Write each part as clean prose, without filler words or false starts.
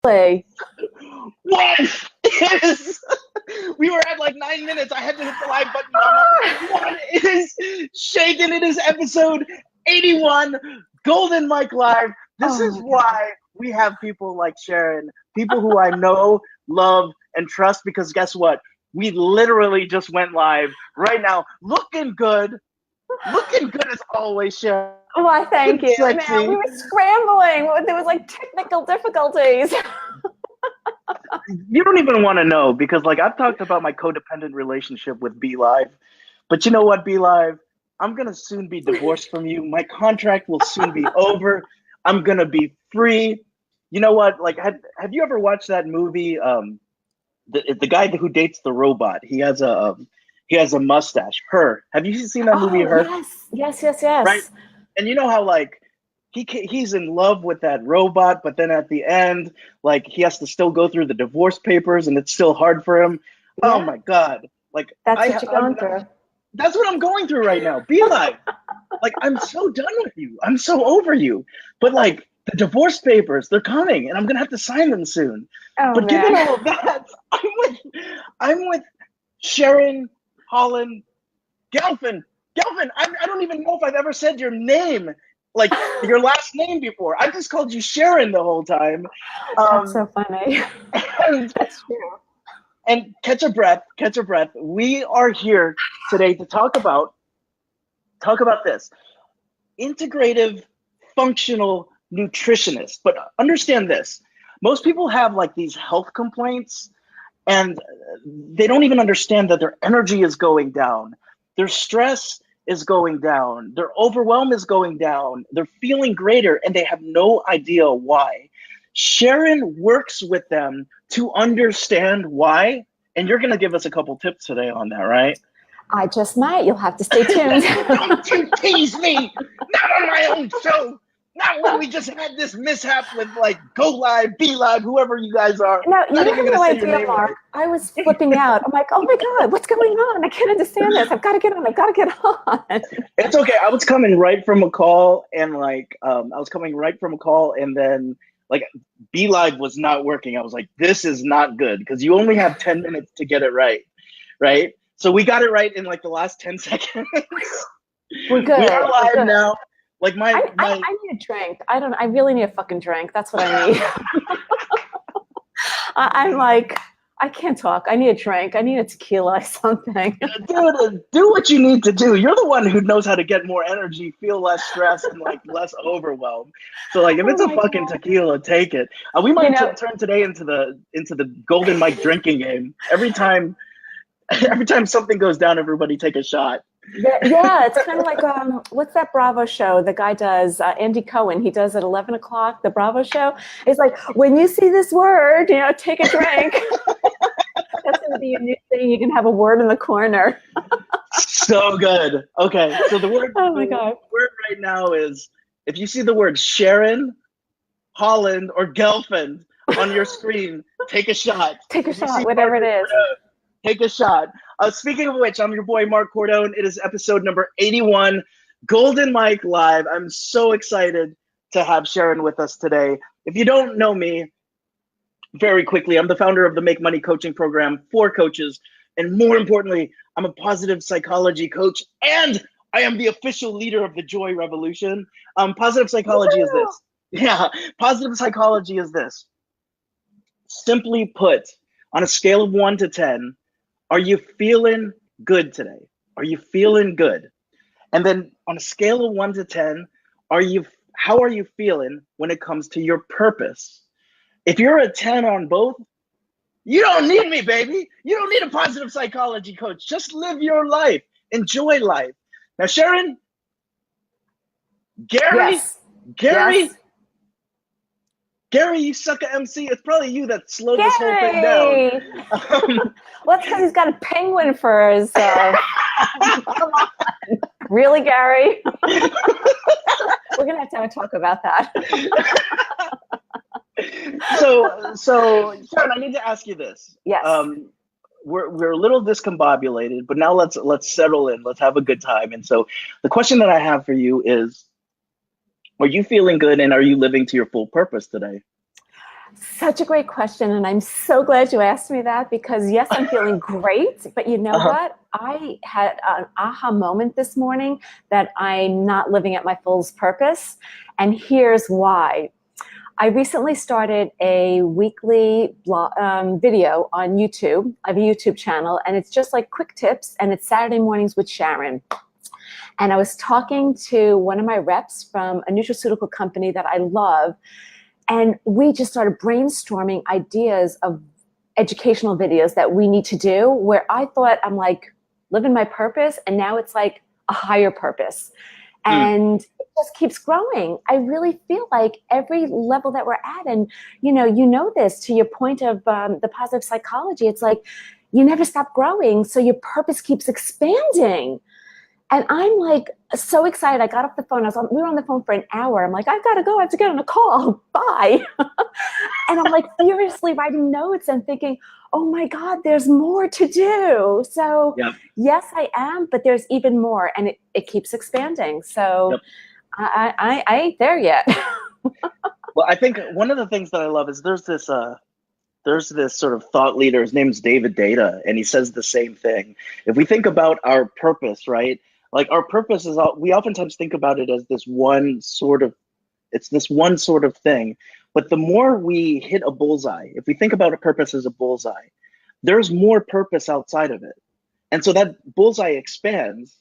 Play. What is? We were at like 9 minutes. I had to hit the live button. What is shaking? It is episode 81, Golden Mike Live. This is why we have people like Sharon, people who I know, love, and trust. Because guess what? We literally just went live right now, looking good as always, Sharon. Why, thank you. Sexy. Man, we were scrambling. There was like technical difficulties. You don't even want to know, because like I've talked about my codependent relationship with Be Live, but you know what, Be Live? I'm gonna soon be divorced from you. My contract will soon be over. I'm gonna be free. You know what? Like, have you ever watched that movie? The guy who dates the robot. He has a mustache. Her. Have you seen that movie? Her. Yes. Right. And you know how like he's in love with that robot, but then at the end, like he has to still go through the divorce papers, and it's still hard for him. Yeah. Oh my God! Like that's what you're going through. That's what I'm going through right now. Be Live. Like, I'm so done with you. I'm so over you. But like the divorce papers, they're coming, and I'm gonna have to sign them soon. But given all of that, I'm with Sharon Holand Gelfand. Gelfand, I don't even know if I've ever said your name, like your last name before. I just called you Sharon the whole time. That's so funny. That's true. And catch a breath. We are here today to talk about this. Integrative functional nutritionist. But understand this. Most people have like these health complaints, and they don't even understand that their energy is going down. Their stress is going down. Their overwhelm is going down. They're feeling greater, and they have no idea why. Sharon works with them to understand why, and you're going to give us a couple tips today on that, right? I just might. You'll have to stay tuned. Don't you tease me! Not on my own show! Not when we just had this mishap with like Go Live, Be Live, whoever you guys are. No, you have no idea, Mark. I was flipping out. I'm like, oh my God, what's going on? I can't understand this. I've got to get on. It's okay. I was coming right from a call, and then like Be Live was not working. I was like, this is not good, because you only have 10 minutes to get it right? So we got it right in like the last 10 seconds. We're good. We are live now. Like I need a drink. I really need a fucking drink. That's what I need. I'm like, I can't talk. I need a drink. I need a tequila or something. Dude, do what you need to do. You're the one who knows how to get more energy, feel less stress, and like less overwhelm. So like, if it's a fucking tequila, take it. We might turn today into the Golden Mike drinking game. Every time something goes down, everybody take a shot. Yeah, it's kind of like what's that Bravo show the guy does? Andy Cohen. He does at 11 o'clock. The Bravo show. It's like, when you see this word, take a drink. That's going to be a new thing. You can have a word in the corner. So good. Okay, so the word. Oh my God. The word right now is, if you see the word Sharon Holand or Gelfand on your screen, take a shot. Take a shot, whatever it is. Take a shot. Speaking of which, I'm your boy, Marc Cordon. It is episode number 81, Golden Mike Live. I'm so excited to have Sharon with us today. If you don't know me, very quickly, I'm the founder of the Make Money coaching program for coaches. And more importantly, I'm a positive psychology coach, and I am the official leader of the Joy Revolution. Positive psychology is this. Yeah, positive psychology is this. Simply put, on a scale of 1 to 10, are you feeling good today? Are you feeling good? And then on a scale of 1 to 10, how are you feeling when it comes to your purpose? If you're a 10 on both, you don't need me, baby. You don't need a positive psychology coach. Just live your life. Enjoy life. Now, Sharon, Gary, you suck at MC. It's probably you that slowed this whole thing down. Well, that's because he's got a penguin for his. Come on. Really, Gary? We're going to have a talk about that. So, Sharon, I need to ask you this. Yes. We're a little discombobulated, but now let's settle in. Let's have a good time. And so the question that I have for you is, are you feeling good, and are you living to your full purpose today? Such a great question. And I'm so glad you asked me that because, yes, I'm feeling great. But you know what? I had an aha moment this morning that I'm not living at my fullest purpose. And here's why. I recently started a weekly video on YouTube. I have a YouTube channel, and it's just like quick tips, and it's Saturday mornings with Sharon. And I was talking to one of my reps from a nutraceutical company that I love, and we just started brainstorming ideas of educational videos that we need to do, where I thought I'm like living my purpose, and now it's like a higher purpose. And it just keeps growing. I really feel like every level that we're at, and you know this to your point of the positive psychology, it's like you never stop growing, so your purpose keeps expanding. And I'm like so excited. I got off the phone. We were on the phone for an hour. I'm like, I've got to go. I have to get on a call. Bye. And I'm like furiously writing notes and thinking, oh my God, there's more to do. So yes, I am, but there's even more, and it keeps expanding. So I ain't there yet. Well, I think one of the things that I love is there's this sort of thought leader. His name's David Data, and he says the same thing. If we think about our purpose, right? Like our purpose is, we oftentimes think about it as this one sort of thing. But the more we hit a bullseye, if we think about a purpose as a bullseye, there's more purpose outside of it. And so that bullseye expands,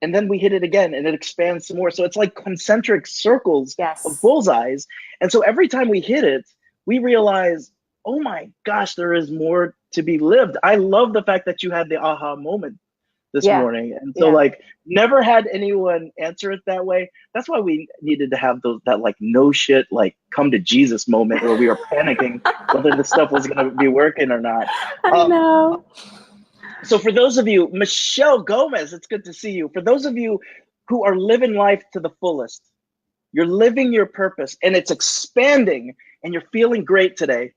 and then we hit it again and it expands some more. So it's like concentric circles of bullseyes. And so every time we hit it, we realize, oh my gosh, there is more to be lived. I love the fact that you had the aha moment this morning. And so like never had anyone answer it that way. That's why we needed to have that like no shit, like come to Jesus moment where we were panicking whether this stuff was going to be working or not. I know. So for those of you, Michelle Gomez, it's good to see you. For those of you who are living life to the fullest, you're living your purpose and it's expanding and you're feeling great today.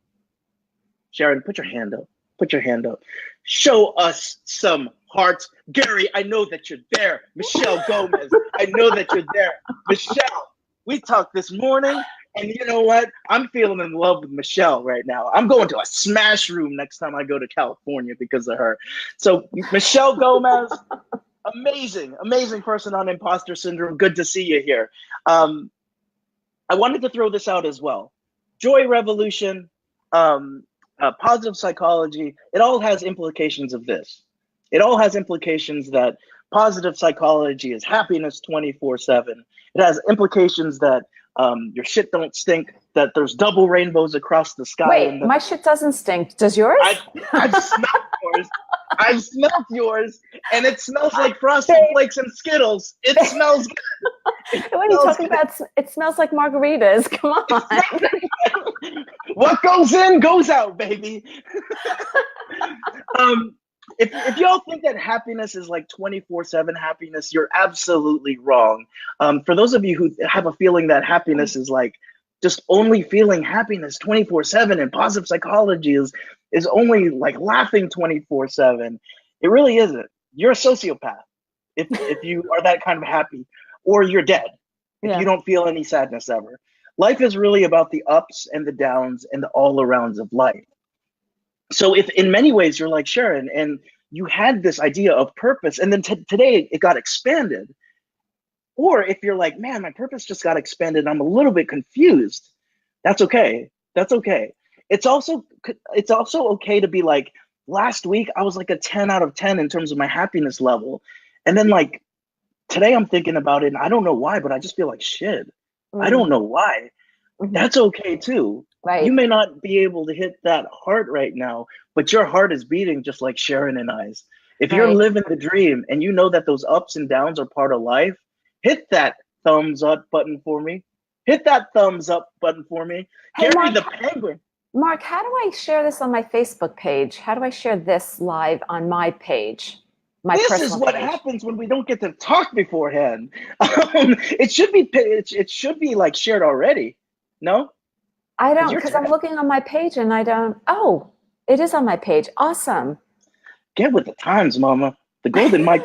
Sharon, put your hand up. Put your hand up. Show us some hearts. Gary, I know that you're there. Michelle Gomez, I know that you're there. Michelle, we talked this morning, and you know what? I'm feeling in love with Michelle right now. I'm going to a smash room next time I go to California because of her. So Michelle Gomez, amazing, amazing person on imposter syndrome. Good to see you here. I wanted to throw this out as well. Joy Revolution, positive psychology, it all has implications of this. It all has implications that positive psychology is happiness 24/7. It has implications that your shit don't stink, that there's double rainbows across the sky. Wait, my shit doesn't stink. Does yours? I've smelled yours. I've smelled yours, and it smells like Frosted Flakes and Skittles. It smells good. What are you talking about? It smells like margaritas. Come on. What goes in goes out, baby. If y'all think that happiness is like 24/7 happiness, you're absolutely wrong. For those of you who have a feeling that happiness is like just only feeling happiness 24/7 and positive psychology is only like laughing 24/7, it really isn't. You're a sociopath if you are that kind of happy, or you're dead if you don't feel any sadness ever. Life is really about the ups and the downs and the all-arounds of life. So if in many ways you're like Sharon and you had this idea of purpose and then today it got expanded, or if you're like, man, my purpose just got expanded, I'm a little bit confused, that's okay. That's okay. It's also okay to be like, last week I was like a 10 out of 10 in terms of my happiness level. And then like today I'm thinking about it and I don't know why, but I just feel like shit. I don't know why. That's okay too. Right. You may not be able to hit that heart right now, but your heart is beating just like Sharon and I's. If you're living the dream and you know that those ups and downs are part of life, hit that thumbs up button for me. Hit that thumbs up button for me. Hey, Gary the Penguin. Mark, how do I share this on my Facebook page? How do I share this live on my page? This is what happens when we don't get to talk beforehand. It should be like shared already. No? I don't, because I'm looking on my page and I don't. Oh, it is on my page. Awesome. Get with the times, mama. The Golden Mike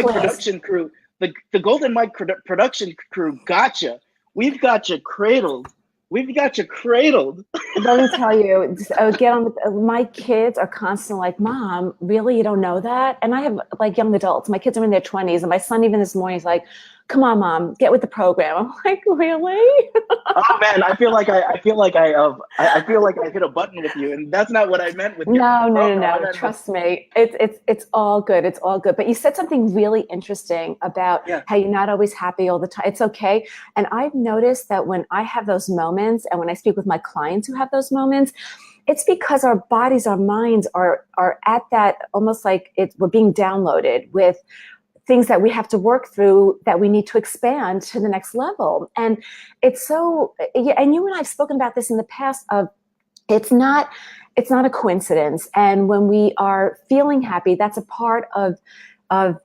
production crew. The Golden Mike production crew gotcha. We've got you cradled. We've got you cradled. Let me tell you, get on with, my kids are constantly like, Mom, really, you don't know that? And I have like young adults. My kids are in their 20s, and my son even this morning is like, come on, Mom, get with the program. I'm like, really? Oh man, I feel like I hit a button with you, and that's not what I meant with you. No. Trust me, it's all good. It's all good. But you said something really interesting about how you're not always happy all the time. It's okay. And I've noticed that when I have those moments, and when I speak with my clients who have those moments, it's because our bodies, our minds are at that almost like we're being downloaded with things that we have to work through, that we need to expand to the next level. And it's so, and you and I have spoken about this in the past of, it's not a coincidence. And when we are feeling happy, that's a part of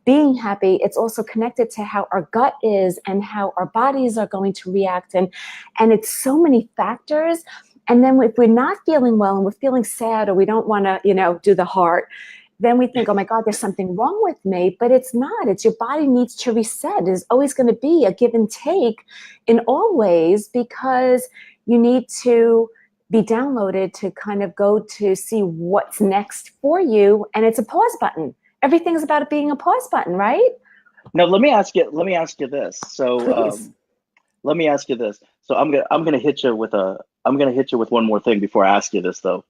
being happy. It's also connected to how our gut is and how our bodies are going to react. And it's so many factors. And then if we're not feeling well and we're feeling sad, or we don't want to, do the heart, then we think, oh my God, there's something wrong with me. But it's not. It's your body needs to reset. There's always going to be a give and take in all ways, because you need to be downloaded to kind of go to see what's next for you. And it's a pause button. Everything's about it being a pause button, right? Now, let me ask you this. So let me ask you this. So I'm gonna hit you with one more thing before I ask you this, though.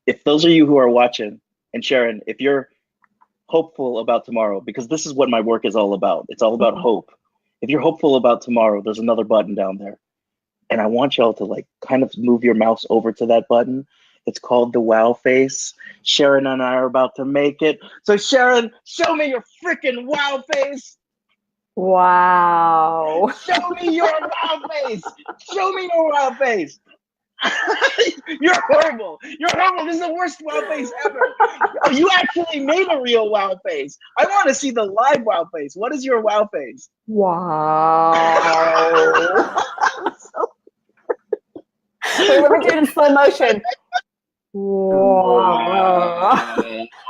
If those of you who are watching, and Sharon, if you're hopeful about tomorrow, because this is what my work is all about. It's all about hope. If you're hopeful about tomorrow, there's another button down there. And I want y'all to like kind of move your mouse over to that button. It's called the wow face. Sharon and I are about to make it. So Sharon, show me your freaking wow face. Wow. Show me your wow face. Show me your wow face. You're horrible. You're horrible. This is the worst wow face ever. Oh, you actually made a real wow face. I want to see the live wow face. What is your wow face? Wow. Wait, let me do it in slow motion. Wow.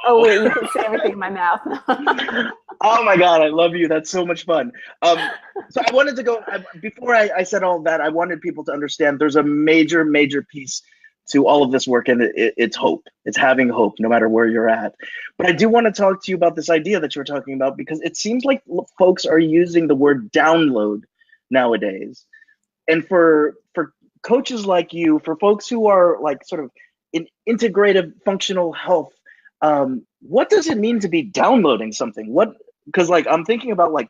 Oh wait, you can see everything in my mouth. Oh my God, I love you. That's so much fun. So I wanted to go, before I said all that, I wanted people to understand there's a major, major piece to all of this work, and it's hope. It's having hope no matter where you're at. But I do want to talk to you about this idea that you were talking about, because it seems like folks are using the word download nowadays. And for coaches like you, for folks who are like sort of in integrative functional health, what does it mean to be downloading something? Because like I'm thinking about like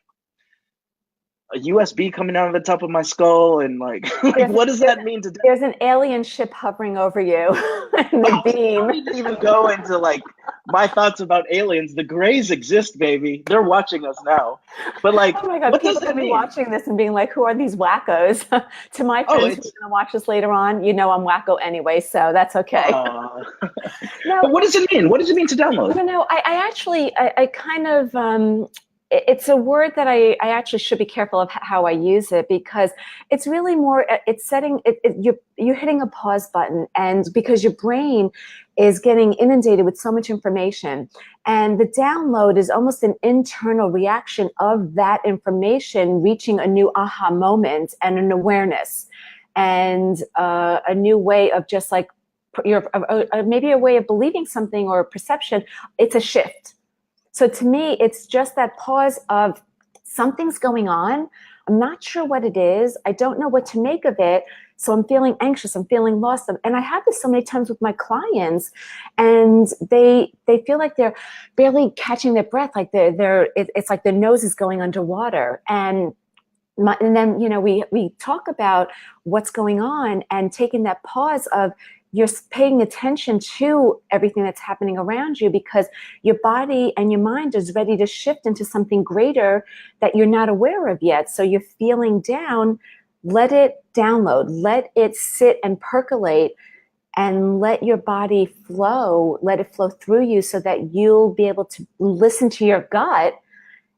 a USB coming out of the top of my skull, and like what does that mean to? There's an alien ship hovering over you, and the beam. I didn't even go into like my thoughts about aliens. The Greys exist, baby. They're watching us now. But like, oh my God, what people does that will be mean? watching this and being like, "Who are these wackos?" To my friends who are going to watch this later on, I'm wacko anyway, so that's okay. No, but what does it mean? What does it mean to download? I actually kind of. It's a word that I actually should be careful of how I use it, because it's really more, it's setting, you're hitting a pause button, and because your brain is getting inundated with so much information, and the download is almost an internal reaction of that information reaching a new aha moment and an awareness and a new way of just like, maybe a way of believing something or a perception. It's a shift. So to me, it's just that pause of something's going on. I'm not sure what it is. I don't know what to make of it. So I'm feeling anxious. I'm feeling lost. And I have this so many times with my clients, and they feel like they're barely catching their breath. Like it's like their nose is going underwater. And then, we talk about what's going on and taking that pause of, you're paying attention to everything that's happening around you, because your body and your mind is ready to shift into something greater that you're not aware of yet. So you're feeling down, let it download, let it sit and percolate, and let your body flow, let it flow through you, so that you'll be able to listen to your gut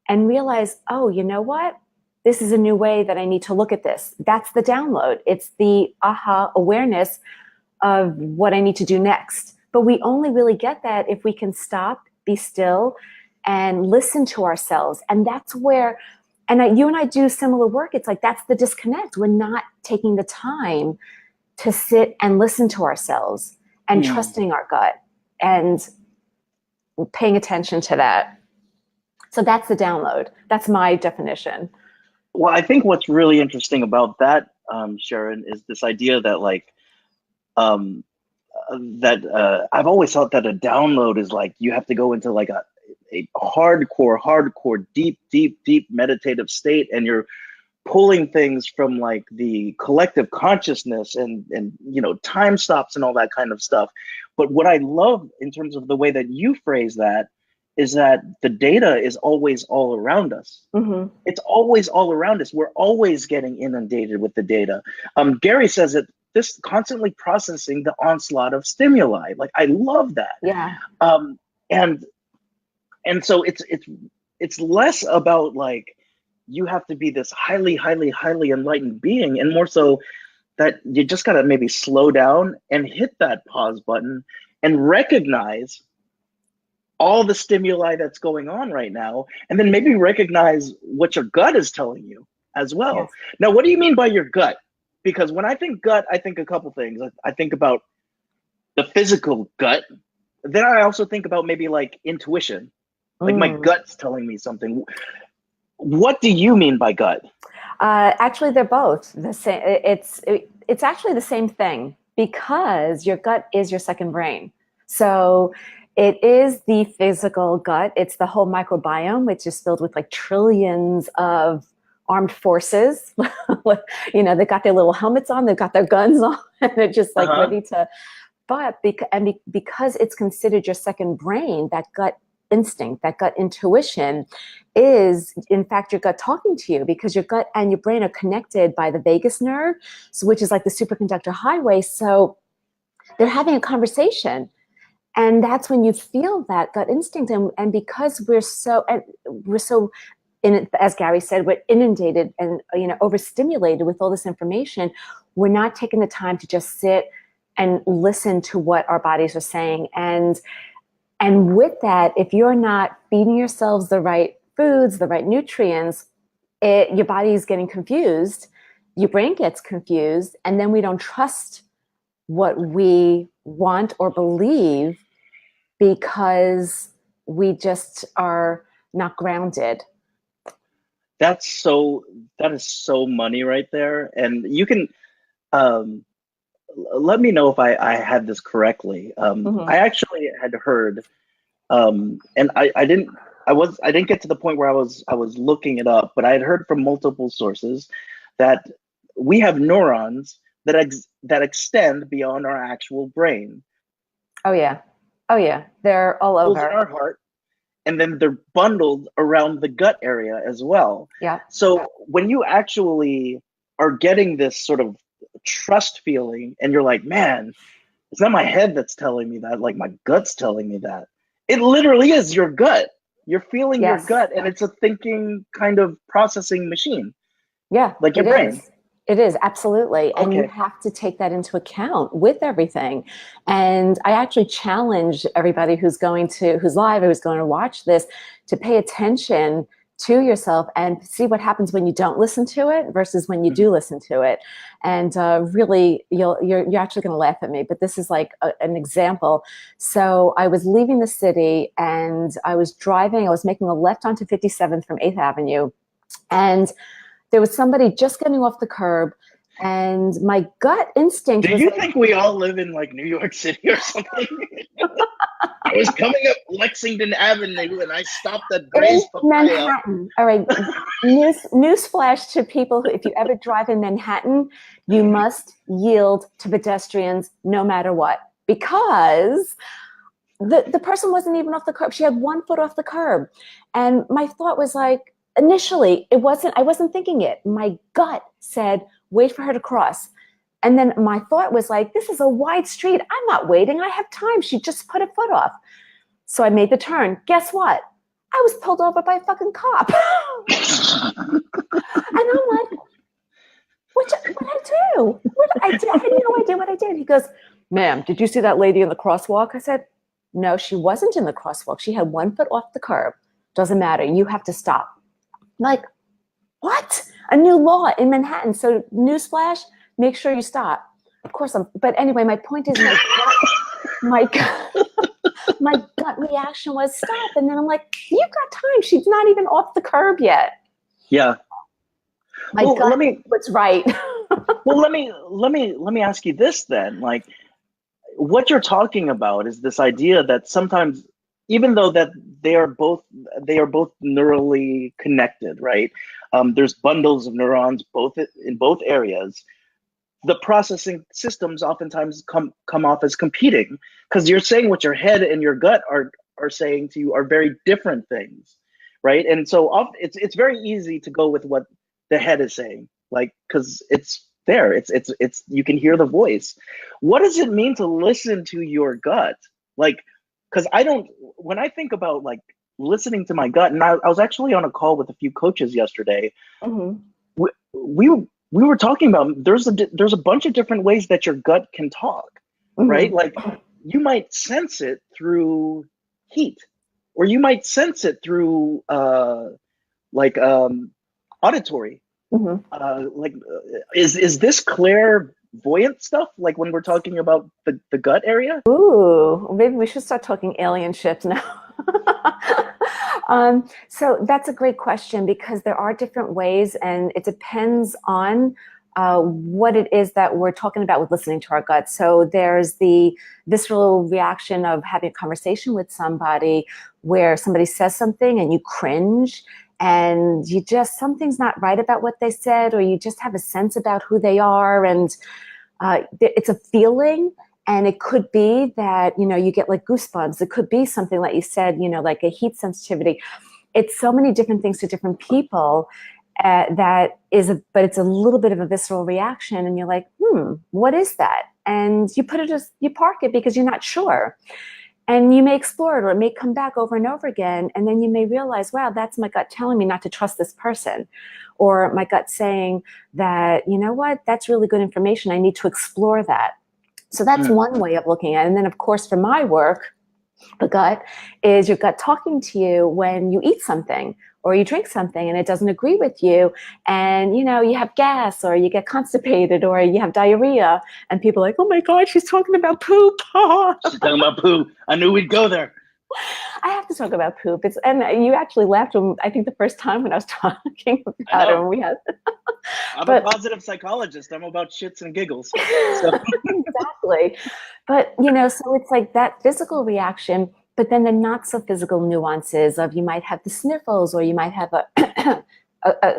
and realize, oh, you know what? This is a new way that I need to look at this. That's the download. It's the aha awareness of what I need to do next. But we only really get that if we can stop, be still, and listen to ourselves. And that's where you and I do similar work. It's like, that's the disconnect. We're not taking the time to sit and listen to ourselves and trusting our gut and paying attention to that. So that's the download. That's my definition. Well, I think what's really interesting about that, Sharon, is this idea that like, I've always thought that a download is like, you have to go into like a hardcore, deep meditative state, and you're pulling things from like the collective consciousness and time stops and all that kind of stuff. But what I love in terms of the way that you phrase that is that the data is always all around us. Mm-hmm. It's always all around us. We're always getting inundated with the data. Gary says that this constantly processing the onslaught of stimuli. Like, I love that. Yeah. And so it's less about like, you have to be this highly enlightened being, and more so that you just got to maybe slow down and hit that pause button and recognize all the stimuli that's going on right now, and then maybe recognize what your gut is telling you as well. Yes. Now, what do you mean by your gut? Because when I think gut, I think a couple things. I think about the physical gut. Then I also think about maybe like intuition, like my gut's telling me something. What do you mean by gut? Actually, they're both the same. It's actually the same thing, because your gut is your second brain. So it is the physical gut. It's the whole microbiome, which is filled with like trillions of armed forces. They've got their little helmets on, they've got their guns on, and they're just like ready to. But because it's considered your second brain, that gut instinct, that gut intuition is in fact your gut talking to you, because your gut and your brain are connected by the vagus nerve, which is like the superconductor highway. So they're having a conversation, and that's when you feel that gut instinct. And because we're so as Gary said, we're inundated and overstimulated with all this information, we're not taking the time to just sit and listen to what our bodies are saying. And with that, if you're not feeding yourselves the right foods, the right nutrients, your body is getting confused, your brain gets confused, and then we don't trust what we want or believe because we just are not grounded. That is so money right there. And you can let me know if I had this correctly. I actually had heard, and I didn't get to the point where I was looking it up, but I had heard from multiple sources that we have neurons that extend beyond our actual brain. Oh yeah, they're all over in our heart, and then they're bundled around the gut area as well. Yeah. So when you actually are getting this sort of trust feeling, and you're like, man, it's not my head that's telling me that, like my gut's telling me that. It literally is your gut. You're feeling your gut, and it's a thinking kind of processing machine. Yeah, like your brain. It is, absolutely. And you have to take that into account with everything. And I actually challenge everybody who's live, who's going to watch this, to pay attention to yourself and see what happens when you don't listen to it versus when you do listen to it. And really, you're actually going to laugh at me, but this is like an example. So I was leaving the city and I was making a left onto 57th from 8th Avenue. And there was somebody just getting off the curb, and my gut instinct was... Do you think we all live in like New York City or something? I was coming up Lexington Avenue and I stopped at Gray's Papaya. Manhattan. All right. Newsflash to people who, if you ever drive in Manhattan, you must yield to pedestrians no matter what, because the person wasn't even off the curb. She had 1 foot off the curb. And my thought was like, initially, I wasn't thinking it. My gut said, wait for her to cross. And then my thought was like, this is a wide street. I'm not waiting. I have time. She just put a foot off. So I made the turn. Guess what? I was pulled over by a fucking cop. And I'm like, what I do? I had no idea what I did. He goes, ma'am, did you see that lady in the crosswalk? I said, no, she wasn't in the crosswalk. She had 1 foot off the curb. Doesn't matter. You have to stop. I'm like, what? A new law in Manhattan. So newsflash, make sure you stop. Of course, but anyway, my point is my gut reaction was stop. And then I'm like, you got time. She's not even off the curb yet. Yeah. My gut was right. Well, let me ask you this then. Like, what you're talking about is this idea that sometimes, even though that they are both neurally connected, right? There's bundles of neurons in both areas. The processing systems oftentimes come off as competing, because you're saying what your head and your gut are saying to you are very different things, right? And so it's very easy to go with what the head is saying, like, because it's there, it's you can hear the voice. What does it mean to listen to your gut? Like, because when I think about like listening to my gut, and I was actually on a call with a few coaches yesterday. Mm-hmm. We were talking about there's a bunch of different ways that your gut can talk, mm-hmm. right? Like, you might sense it through heat, or you might sense it through auditory. Mm-hmm. Is this clairvoyant stuff, like when we're talking about the gut area? Ooh, maybe we should start talking alien ships now. So that's a great question, because there are different ways, and it depends on what it is that we're talking about with listening to our gut. So there's the visceral reaction of having a conversation with somebody where somebody says something and you cringe, and you just, something's not right about what they said, or you just have a sense about who they are, and it's a feeling. And it could be that, you get like goosebumps. It could be something like you said, like a heat sensitivity. It's so many different things to different people but it's a little bit of a visceral reaction. And you're like, what is that? And you park it because you're not sure. And you may explore it, or it may come back over and over again. And then you may realize, wow, that's my gut telling me not to trust this person. Or my gut saying that, you know what, that's really good information. I need to explore that. So that's one way of looking at it. And then, of course, for my work, the gut is your gut talking to you when you eat something or you drink something and it doesn't agree with you. And, you have gas, or you get constipated, or you have diarrhea. And people are like, oh, my God, she's talking about poop. She's talking about poop. I knew we'd go there. I have to talk about poop. And you actually laughed when, I think, the first time when I was talking about it. When we had. I'm a positive psychologist. I'm about shits and giggles. So. Exactly. But, so it's like that physical reaction, but then the not so physical nuances of, you might have the sniffles, or you might have a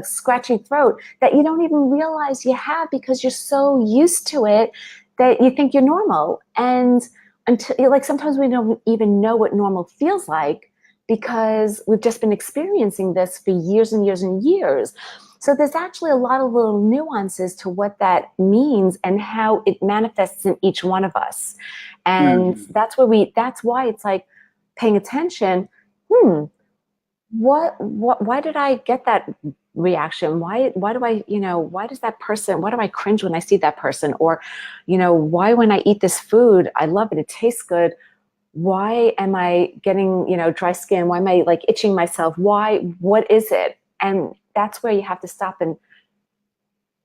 scratchy throat that you don't even realize you have, because you're so used to it that you think you're normal. And until, like, sometimes we don't even know what normal feels like, because we've just been experiencing this for years and years and years. So there's actually a lot of little nuances to what that means and how it manifests in each one of us. And that's why it's like paying attention. Why did I get that reaction? Why do I, why does that person, why do I cringe when I see that person? Or, why when I eat this food, I love it, it tastes good. Why am I getting, dry skin? Why am I like itching myself? What is it? And that's where you have to stop and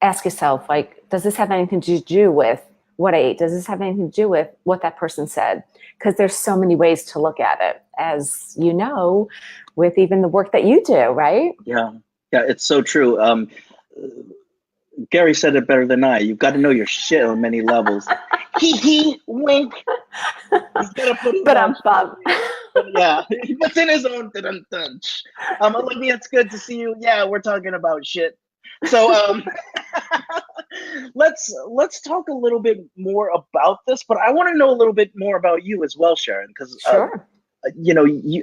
ask yourself, like, does this have anything to do with what I ate? Does this have anything to do with what that person said? Because there's so many ways to look at it, as you know, with even the work that you do, right? Yeah, it's so true. Gary said it better than I. You've got to know your shit on many levels. Hee wink. He's got to put it on. Yeah, he puts in his own. Olivia, it's good to see you. Yeah, we're talking about shit. So let's talk a little bit more about this, but I want to know a little bit more about you as well, Sharon, because sure.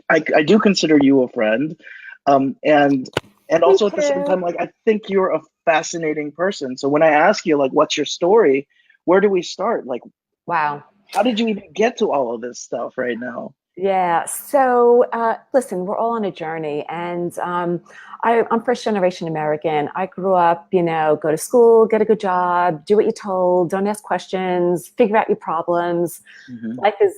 I do consider you a friend, and also at the same time, like, I think you're a fascinating person. So when I ask you, like, what's your story, where do we start? Like, wow, how did you even get to all of this stuff right now? Yeah. So listen, we're all on a journey, and I'm first generation American. I grew up, go to school, get a good job, do what you're told, don't ask questions, figure out your problems. Life is,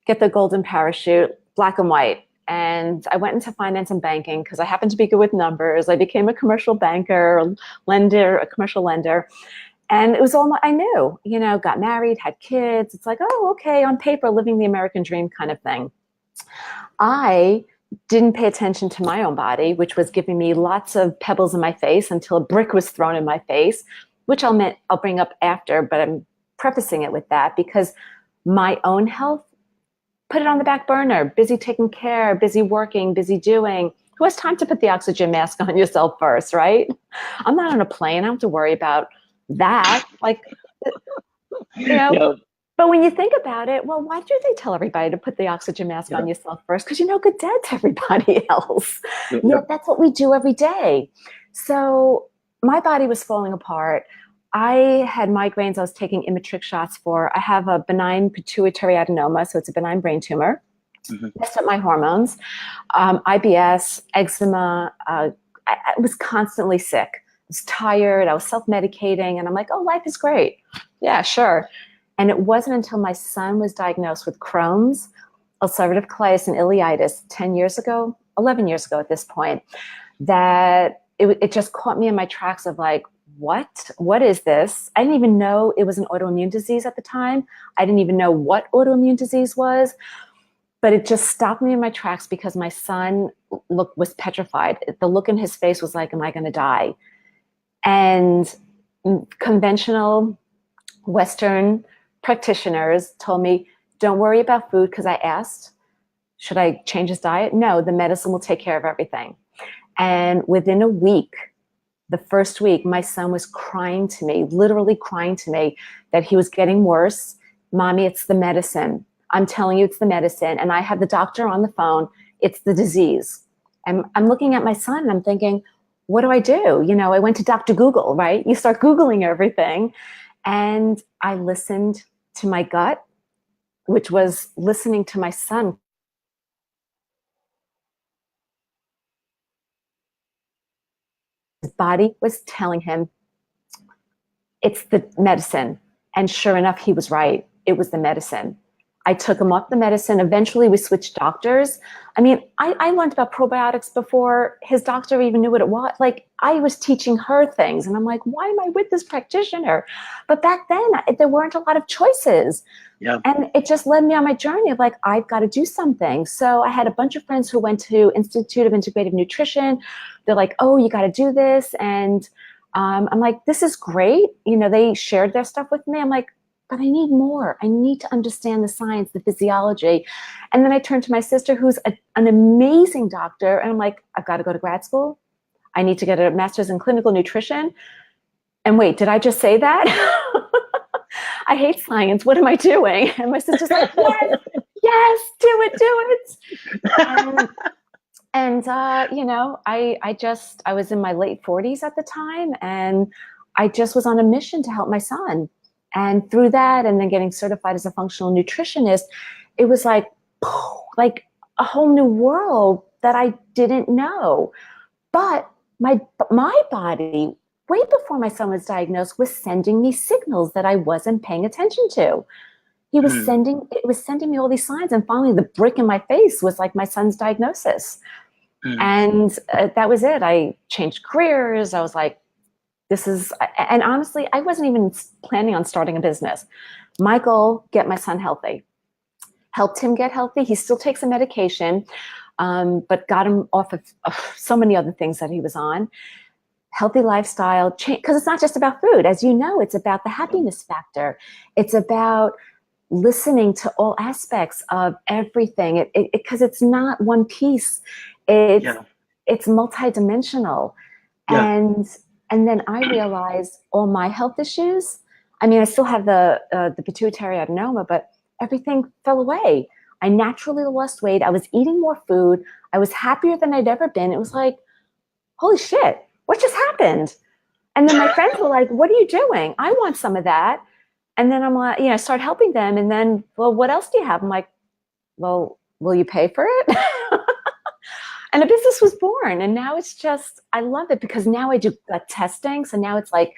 get the golden parachute, black and white. and I went into finance and banking because I happened to be good with numbers. I became a commercial banker, lender, a commercial lender. And it was all I knew, got married, had kids. It's like, oh, okay, on paper, living the American dream kind of thing. I didn't pay attention to my own body, which was giving me lots of pebbles in my face until a brick was thrown in my face, which I'll bring up after, but I'm prefacing it with that because my own health, put it on the back burner, busy taking care, busy working, busy doing. Who has time to put the oxygen mask on yourself first, right? I'm not on a plane. I don't have to worry about that. Like, Yeah. But when you think about it, well, why do they tell everybody to put the oxygen mask on yourself first? Because good dead to everybody else. Yet that's what we do every day. So my body was falling apart. I had migraines I was taking Imatrix shots for. I have a benign pituitary adenoma, so it's a benign brain tumor. Messed up my hormones, IBS, eczema. I was constantly sick. I was tired. I was self-medicating. And I'm like, oh, life is great. Yeah, sure. And it wasn't until my son was diagnosed with Crohn's, ulcerative colitis, and ileitis 10 years ago, 11 years ago at this point, that it just caught me in my tracks of like, what is this? I didn't even know it was an autoimmune disease at the time. I didn't even know what autoimmune disease was, but it just stopped me in my tracks because my son was petrified. The look in his face was like, am I going to die? And conventional Western practitioners told me, don't worry about food, because I asked, should I change his diet? No, the medicine will take care of everything. And within a week, the first week, my son was crying to me, literally crying to me that he was getting worse. Mommy, it's the medicine. I'm telling you, it's the medicine. And I had the doctor on the phone. It's the disease. And I'm looking at my son and I'm thinking, what do I do? I went to Dr. Google, right? You start Googling everything. And I listened to my gut, which was listening to my son. His body was telling him it's the medicine. And sure enough, he was right. It was the medicine. I took him off the medicine. Eventually, we switched doctors. I mean, I learned about probiotics before his doctor even knew what it was. Like, I was teaching her things. And I'm like, why am I with this practitioner? But back then, there weren't a lot of choices. Yeah. And it just led me on my journey of like, I've got to do something. So I had a bunch of friends who went to Institute of Integrative Nutrition. They're like, oh, you got to do this. And I'm like, this is great. They shared their stuff with me. I'm like, but I need more. I need to understand the science, the physiology. And then I turned to my sister, who's an amazing doctor. And I'm like, I've got to go to grad school. I need to get a master's in clinical nutrition. And wait, did I just say that? I hate science. What am I doing? And my sister's like, yes, do it. And I was in my late 40s at the time. And I just was on a mission to help my son. And through that, and then getting certified as a functional nutritionist, it was like a whole new world that I didn't know. But my body, way before my son was diagnosed, was sending me signals that I wasn't paying attention to. It was sending me all these signs. And finally, the brick in my face was like my son's diagnosis. And that was it. I changed careers. I was like, and honestly, I wasn't even planning on starting a business. My goal, get my son healthy. Helped him get healthy. He still takes a medication, but got him off of so many other things that he was on. Healthy lifestyle, because it's not just about food. As you know, it's about the happiness factor. It's about listening to all aspects of everything, because it's not one piece. It's multidimensional. Yeah. And then I realized all my health issues. I mean, I still have the pituitary adenoma, but everything fell away. I naturally lost weight. I was eating more food. I was happier than I'd ever been. It was like, holy shit, what just happened? And then my friends were like, what are you doing? I want some of that. And then I'm like, I start helping them. And then, well, what else do you have? I'm like, well, will you pay for it? And a business was born. And now it's just, I love it because now I do testing. So now it's like,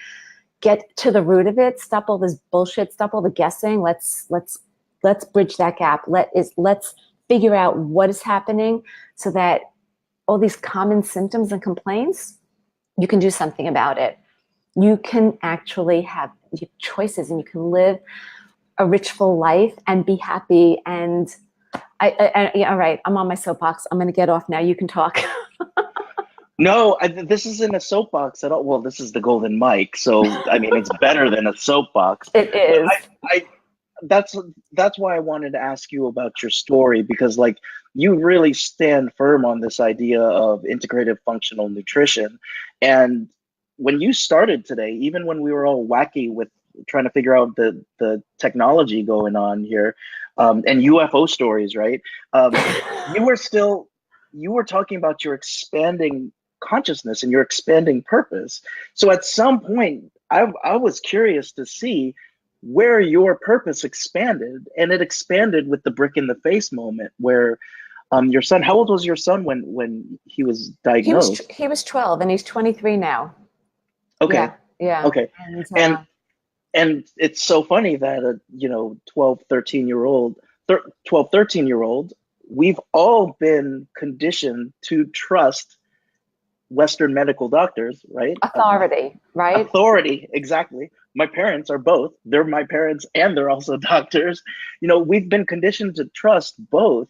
get to the root of it, stop all this bullshit, stop all the guessing. Let's bridge that gap. Let's figure out what is happening so that all these common symptoms and complaints, you can do something about it. You can actually have choices and you can live a rich, full life and be happy. And yeah, all right, I'm on my soapbox. I'm going to get off now. You can talk. No, this isn't a soapbox at all. Well, this is the golden mic, so I mean, it's better than a soapbox. It is. That's why I wanted to ask you about your story, because like you really stand firm on this idea of integrative functional nutrition. And when you started today, even when we were all wacky with trying to figure out the technology going on here, and UFO stories, right? You were talking about your expanding consciousness and your expanding purpose. So at some point, I was curious to see where your purpose expanded, and it expanded with the brick in the face moment where your son, how old was your son when he was diagnosed? He was 12 and he's 23 now. Okay. Yeah. Okay. And it's so funny that a 12, 13-year-old, 13-year-old, we've all been conditioned to trust Western medical doctors, right? Authority, right? Authority, exactly. My parents are both. They're my parents and they're also doctors. We've been conditioned to trust both.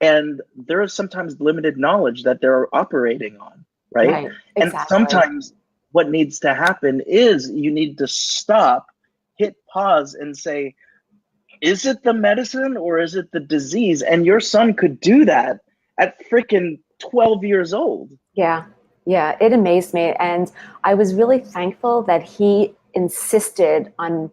And there is sometimes limited knowledge that they're operating on, right? Right, exactly. And sometimes what needs to happen is you need to stop, hit pause and say, is it the medicine or is it the disease? And your son could do that at freaking 12 years old. Yeah, it amazed me. And I was really thankful that he insisted on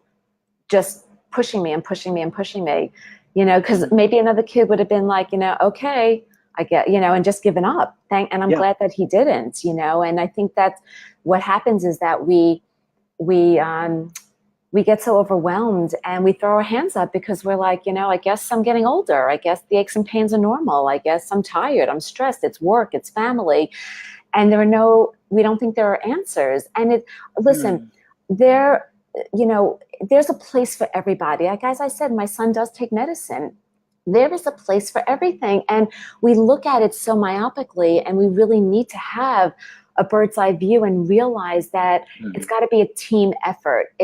just pushing me and pushing me and pushing me, because maybe another kid would have been like, okay, I get, and just given up. And I'm glad that he didn't, and I think that what happens is that we get so overwhelmed and we throw our hands up because we're like, I guess I'm getting older. I guess the aches and pains are normal. I guess I'm tired. I'm stressed. It's work. It's family. And we don't think there are answers. And there's a place for everybody. Like, as I said, my son does take medicine. There is a place for everything. And we look at it so myopically, and we really need to have a bird's eye view and realize that it's got to be a team effort.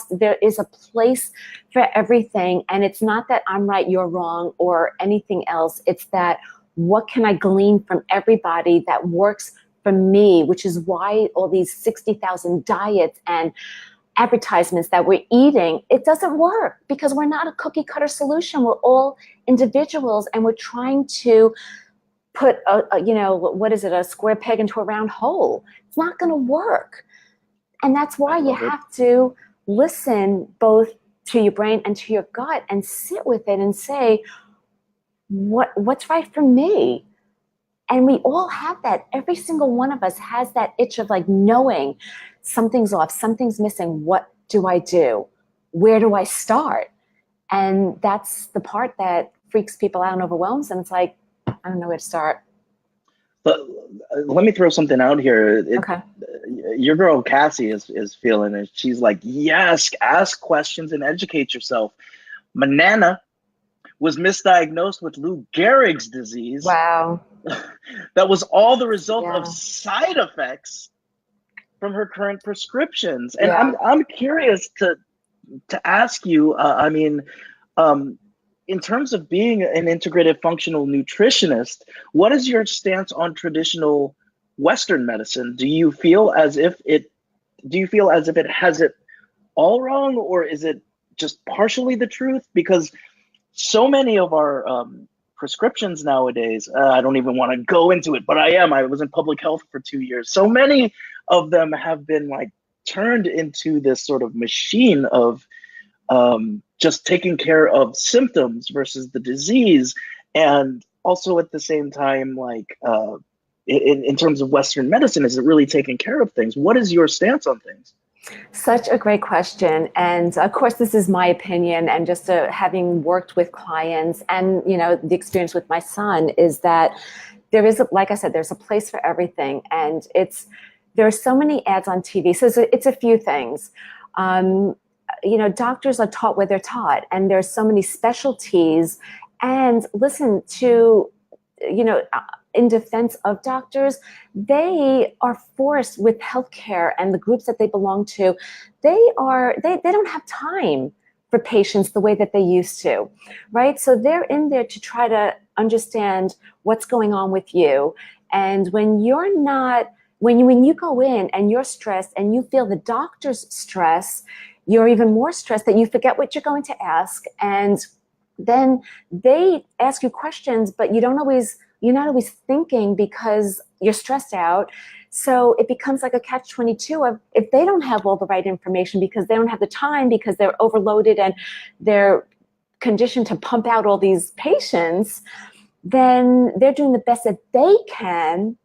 There is a place for everything. And it's not that I'm right, you're wrong, or anything else. It's that what can I glean from everybody that works for me, which is why all these 60,000 diets and advertisements that we're eating, it doesn't work because we're not a cookie cutter solution. We're all individuals and we're trying to put a square peg into a round hole. It's not going to work. And that's why you have to listen both to your brain and to your gut and sit with it and say, what's right for me? And we all have that. Every single one of us has that itch of like knowing something's off, something's missing. What do I do? Where do I start? And that's the part that freaks people out and overwhelms them. It's like, I don't know where to start. But let me throw something out here. Okay. Your girl Cassie is feeling it. She's like, yes, ask questions and educate yourself. My Nana was misdiagnosed with Lou Gehrig's disease. Wow. That was all the result of side effects from her current prescriptions. And I'm curious to ask you, in terms of being an integrative functional nutritionist, what is your stance on traditional Western medicine? Do you feel as if it has it all wrong, or is it just partially the truth? Because so many of our prescriptions nowadays, I don't even want to go into it, but I was in public health for 2 years. So many of them have been like turned into this sort of machine of just taking care of symptoms versus the disease. And also at the same time, like in terms of Western medicine, is it really taking care of things? What is your stance on things? Such a great question. And of course, this is my opinion, and just having worked with clients and, the experience with my son is that there is, like I said, there's a place for everything. And there are so many ads on TV. So it's a few things. Doctors are taught where they're taught, and there's so many specialties And listen to, in defense of doctors, they are forced with healthcare and the groups that they belong to. They don't have time for patients the way that they used to, right? So they're in there to try to understand what's going on with you. And when you're not, when you go in and you're stressed and you feel the doctor's stress, you're even more stressed that you forget what you're going to ask. And then they ask you questions, but you're not always thinking because you're stressed out. So it becomes like a catch-22 of, if they don't have all the right information because they don't have the time, because they're overloaded and they're conditioned to pump out all these patients, then they're doing the best that they can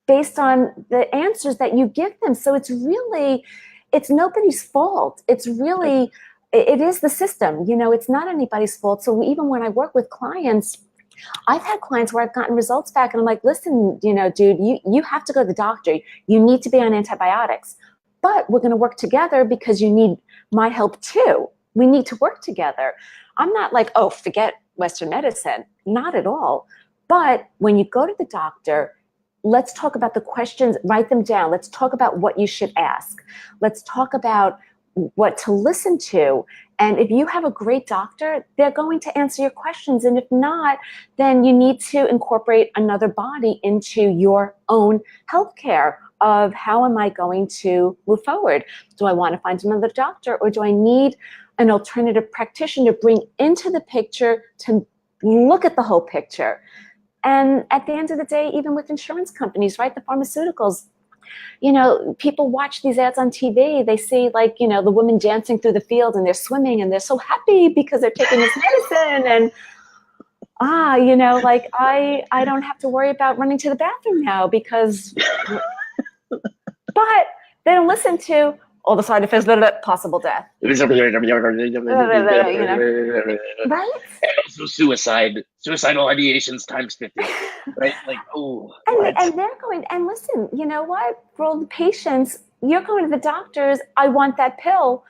based on the answers that you give them. So it's nobody's fault. It is the system, it's not anybody's fault. So even when I work with clients, I've had clients where I've gotten results back and I'm like, listen, dude, you have to go to the doctor. You need to be on antibiotics, but we're going to work together because you need my help too. We need to work together. I'm not like, oh, forget Western medicine. Not at all. But when you go to the doctor, let's talk about the questions, write them down. Let's talk about what you should ask. Let's talk about what to listen to. And if you have a great doctor, they're going to answer your questions. And if not, then you need to incorporate another body into your own healthcare of, how am I going to move forward? Do I want to find another doctor, or do I need an alternative practitioner to bring into the picture to look at the whole picture? And at the end of the day, even with insurance companies, right, the pharmaceuticals, people watch these ads on TV. They see the women dancing through the field and they're swimming and they're so happy because they're taking this medicine. And I don't have to worry about running to the bathroom now because, but they don't listen to all the side effects, possible death. Right? And also suicidal ideations times 50, right? Like, oh. And they're going, and listen, you know what? For all the patients, you're going to the doctors, I want that pill.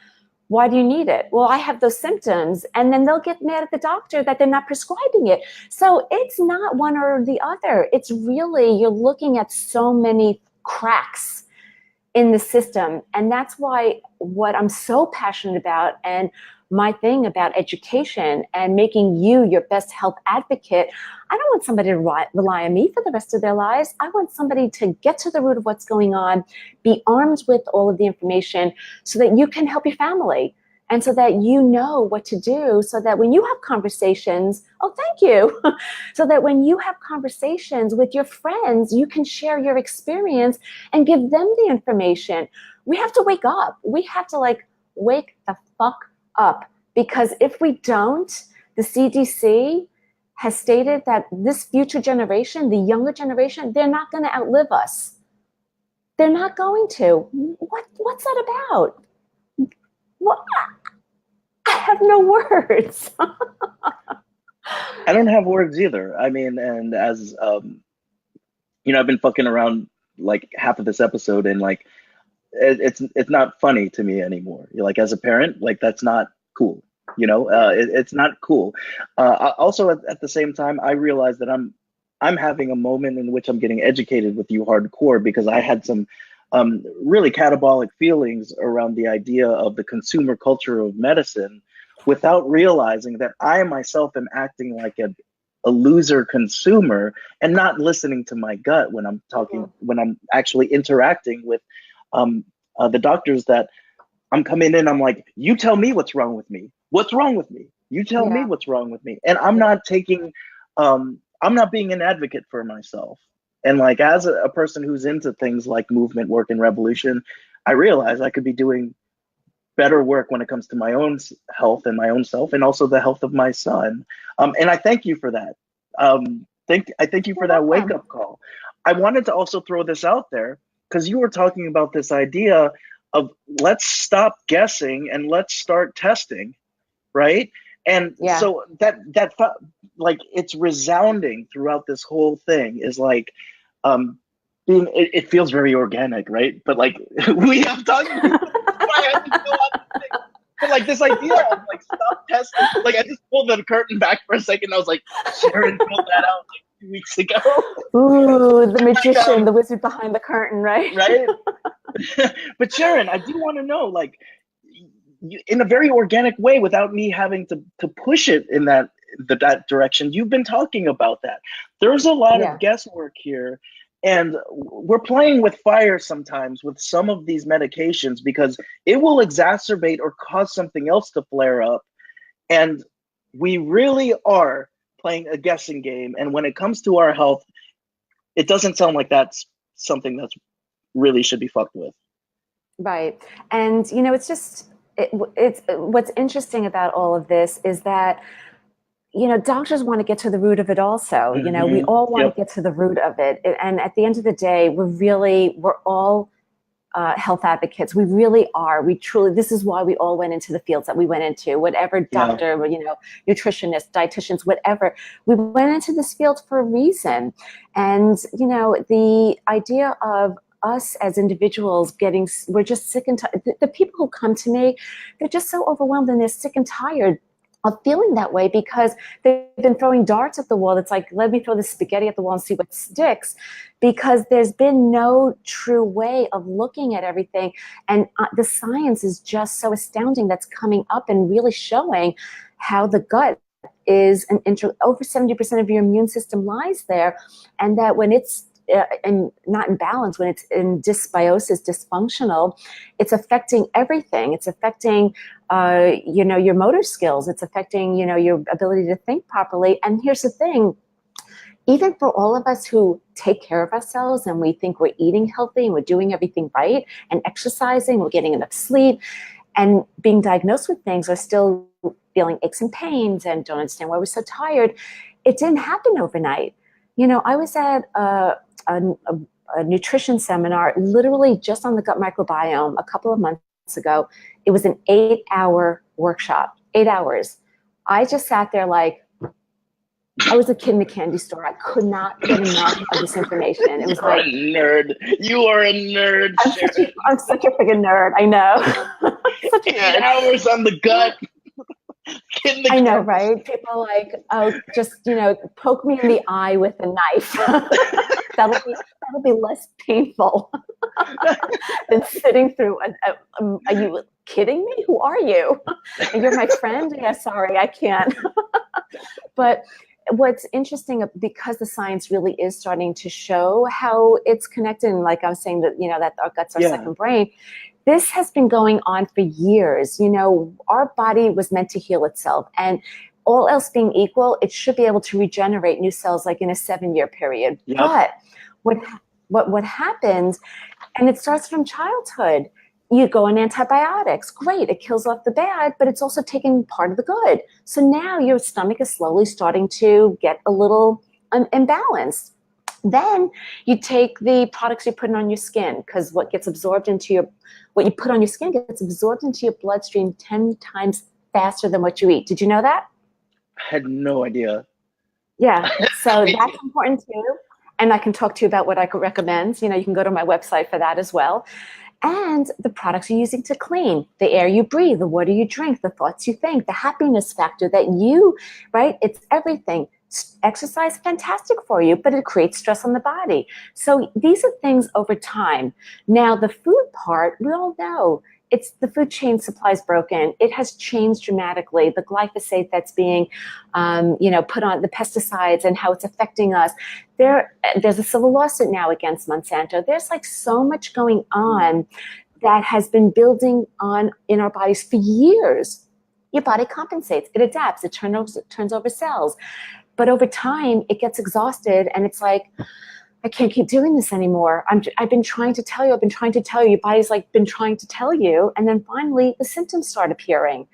Why do you need it? Well, I have those symptoms. And then they'll get mad at the doctor that they're not prescribing it. So it's not one or the other. It's really, you're looking at so many cracks in the system. And that's why what I'm so passionate about, and my thing about education and making you your best health advocate, I don't want somebody to rely on me for the rest of their lives. I want somebody to get to the root of what's going on, be armed with all of the information so that you can help your family. And so that you know what to do, so that when you have conversations, oh, thank you. So that when you have conversations with your friends, you can share your experience and give them the information. We have to wake up. We have to wake the fuck up, because if we don't, the CDC has stated that this future generation, the younger generation, they're not going to outlive us. They're not going to. What's that about? Well, I have no words. I don't have words either. I mean, and as I've been fucking around like half of this episode, and it's not funny to me anymore. Like, as a parent, that's not cool. It's not cool. Also, at the same time, I realize that I'm having a moment in which I'm getting educated with you hardcore, because I had some really catabolic feelings around the idea of the consumer culture of medicine, without realizing that I myself am acting like a loser consumer and not listening to my gut when I'm talking, when I'm actually interacting with the doctors that I'm coming in. I'm like, you tell me what's wrong with me. What's wrong with me? You tell me what's wrong with me. And I'm not taking, I'm not being an advocate for myself. And as a person who's into things like movement work and revolution, I realize I could be doing better work when it comes to my own health and my own self, and also the health of my son. And I thank you for that. I thank you for that wake-up call. I wanted to also throw this out there, because you were talking about this idea of, let's stop guessing and let's start testing, right? And so that it's resounding throughout this whole thing is it feels very organic, right? But we have talked. But like this idea of like stop testing, like I just pulled the curtain back for a second. I was like, Sharon pulled that out like 2 weeks ago. Ooh, the magician, Like, the wizard behind the curtain, right? right? But Sharon, I do want to know, like, in a very organic way, without me having to push it in that direction. You've been talking about that. There's a lot Yeah. of guesswork here, and we're playing with fire sometimes with some of these medications because it will exacerbate or cause something else to flare up, and we really are playing a guessing game. And when it comes to our health, it doesn't sound like that's something that's really should be fucked with. Right. And, it's just, it's what's interesting about all of this is that, doctors want to get to the root of it also. We all want to get to the root of it. And at the end of the day, we're all health advocates. We really are. We truly, this is why we all went into the fields that we went into, whatever doctor, nutritionist, dietitians, whatever. We went into this field for a reason. And, the idea of us as individuals we're just sick and tired. The people who come to me, they're just so overwhelmed and they're sick and tired of feeling that way because they've been throwing darts at the wall. It's like, let me throw the spaghetti at the wall and see what sticks, because there's been no true way of looking at everything. And the science is just so astounding that's coming up and really showing how the gut is over 70% of your immune system lies there. And that when it's and not in balance, when it's in dysbiosis, dysfunctional, it's affecting everything. It's affecting, your motor skills. It's affecting, your ability to think properly. And here's the thing, even for all of us who take care of ourselves and we think we're eating healthy and we're doing everything right and exercising, we're getting enough sleep and being diagnosed with things, are still feeling aches and pains and don't understand why we're so tired. It didn't happen overnight. I was at a nutrition seminar, literally just on the gut microbiome a couple of months ago. It was an 8-hour workshop, 8 hours. I just sat there like I was a kid in a candy store. I could not get enough of this information. It was like, a nerd. You are a nerd. I'm such a freaking nerd. I know. Such a nerd. 8 hours on the gut. I know, right? People like, oh, just, poke me in the eye with a knife. that'll be less painful than sitting through are you kidding me? Who are you? And you're my friend? Yeah, sorry, I can't. But what's interesting, because the science really is starting to show how it's connected, and like I was saying, that that our guts are second brain. This has been going on for years. Our body was meant to heal itself, and all else being equal, it should be able to regenerate new cells like in a 7-year period. Yep. But what happens, and it starts from childhood, you go on antibiotics. Great, it kills off the bad, but it's also taking part of the good. So now your stomach is slowly starting to get a little imbalanced. Then you take the products you're putting on your skin, because what you put on your skin gets absorbed into your bloodstream 10 times faster than what you eat. Did you know that? I had no idea. Yeah, so that's important too. And I can talk to you about what I could recommend. You can go to my website for that as well. And the products you're using to clean, the air you breathe, the water you drink, the thoughts you think, the happiness factor that right? It's everything. Exercise, fantastic for you, but it creates stress on the body. So these are things over time. Now, the food part, we all know, it's the food chain supply is broken. It has changed dramatically. The glyphosate that's being, put on, the pesticides and how it's affecting us. There's a civil lawsuit now against Monsanto. There's like so much going on that has been building on in our bodies for years. Your body compensates, it adapts, it turns over cells. But over time, it gets exhausted, and it's like, I can't keep doing this anymore. I've been trying to tell you. Your body's like been trying to tell you. And then finally, the symptoms start appearing.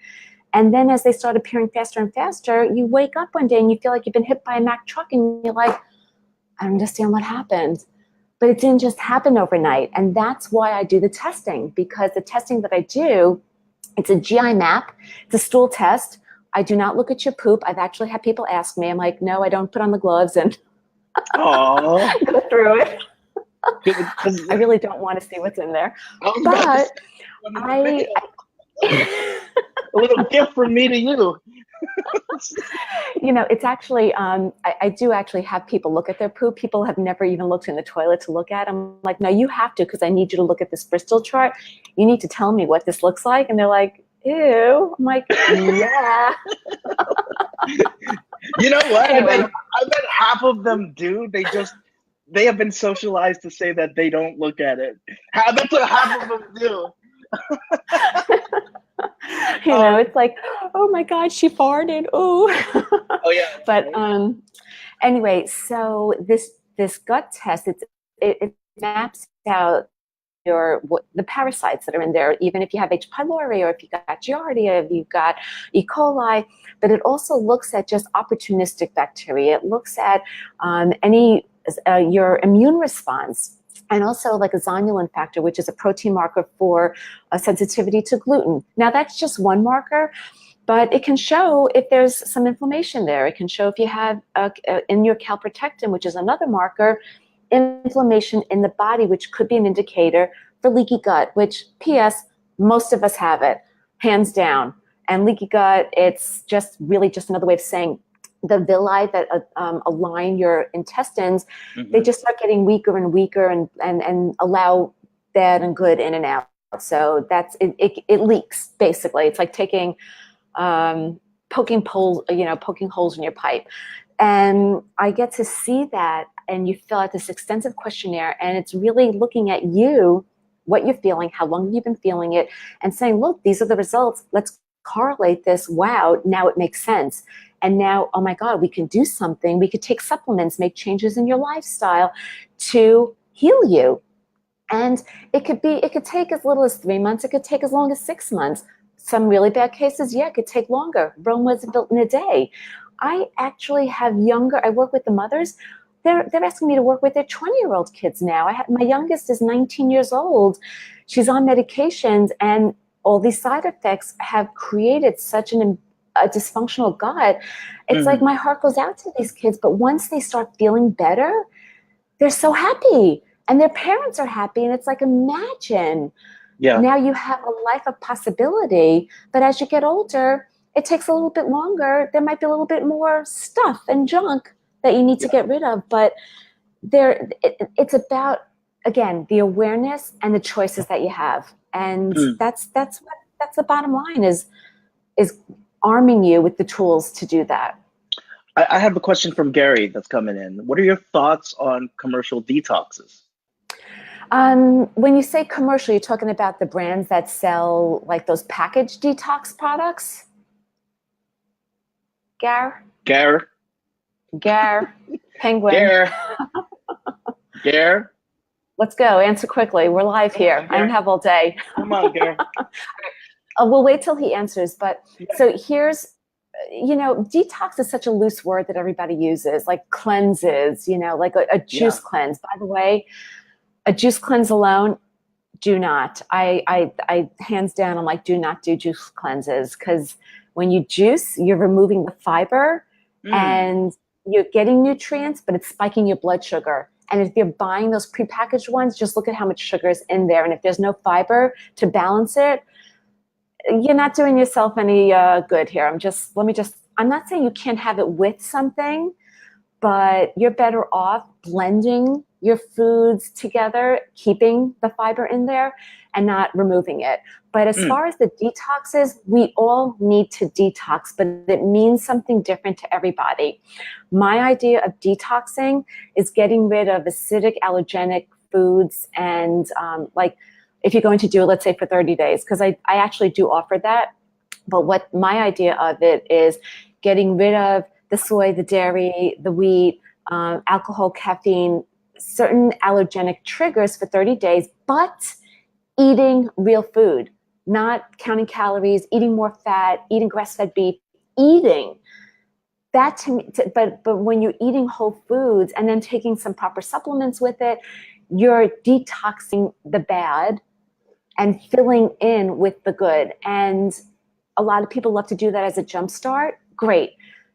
And then as they start appearing faster and faster, you wake up one day and you feel like you've been hit by a Mack truck, and you're like, I don't understand what happened. But it didn't just happen overnight. And that's why I do the testing, because the testing that I do, it's a GI map. It's a stool test. I do not look at your poop. I've actually had people ask me. I'm like, no, I don't put on the gloves and go through it. I really don't want to see what's in there. But A little gift from me to you. You know, it's actually, I do actually have people look at their poop. People have never even looked in the toilet to look at. I'm like, no, you have to, because I need you to look at this Bristol chart. You need to tell me what this looks like. And they're like, ew. I'm like, yeah. You know what? Anyway. I bet half of them do. They have been socialized to say that they don't look at it. That's what half of them do. You know, it's like, oh my God, she farted. Oh. Oh yeah. But anyway, so this gut test, it maps out the parasites that are in there, even if you have H. pylori, or if you got Giardia, if you've got E. coli. But it also looks at just opportunistic bacteria. It looks at your immune response. And also like a zonulin factor, which is a protein marker for sensitivity to gluten. Now that's just one marker, but it can show if there's some inflammation there. It can show if you have in your calprotectin, which is another marker, inflammation in the body, which could be an indicator for leaky gut, which PS, most of us have it, hands down. And leaky gut, it's just really just another way of saying the villi that align your intestines, they just start getting weaker and weaker and allow bad and good in and out. So that's it leaks, basically. It's like taking poking holes in your pipe. And I get to see that, and you fill out this extensive questionnaire, and it's really looking at you, what you're feeling, how long you've been feeling it, and saying, look, these are the results. Let's correlate this. Wow, now it makes sense. And now, oh my God, we can do something. We could take supplements, make changes in your lifestyle to heal you. And it could take as little as 3 months. It could take as long as 6 months. Some really bad cases, yeah, it could take longer. Rome wasn't built in a day. I actually have I work with the mothers. They're asking me to work with their 20-year-old kids now. My youngest is 19 years old. She's on medications, and all these side effects have created such a dysfunctional gut. It's like my heart goes out to these kids, but once they start feeling better, they're so happy, and their parents are happy. And it's like, imagine now you have a life of possibility, but as you get older, it takes a little bit longer. There might be a little bit more stuff and junk that you need to get rid of, but it's about, again, the awareness and the choices that you have. And that's the bottom line is arming you with the tools to do that. I have a question from Gary that's coming in. What are your thoughts on commercial detoxes? When you say commercial, you're talking about the brands that sell like those packaged detox products? Gar? Penguin. Gar? Let's go. Answer quickly. We're live here. I don't have all day. Come on, Gar. We'll wait till he answers. But so here's, detox is such a loose word that everybody uses, like cleanses, like a juice cleanse. By the way, a juice cleanse alone, do not. I hands down, I'm like, do not do juice cleanses, because when you juice, you're removing the fiber and you're getting nutrients, but it's spiking your blood sugar. And if you're buying those prepackaged ones, just look at how much sugar is in there. And if there's no fiber to balance it, you're not doing yourself any good here. I'm not saying you can't have it with something, but you're better off blending your foods together, keeping the fiber in there and not removing it. But as far as the detoxes, we all need to detox, but it means something different to everybody. My idea of detoxing is getting rid of acidic, allergenic foods, and like if you're going to do it, let's say for 30 days, because I actually do offer that. But what my idea of it is getting rid of the soy, the dairy, the wheat, alcohol, caffeine, certain allergenic triggers for 30 days, but eating real food, not counting calories, eating more fat, eating grass-fed beef, eating that to me. But when you're eating whole foods and then taking some proper supplements with it, you're detoxing the bad and filling in with the good. And a lot of people love to do that as a jump start. Great.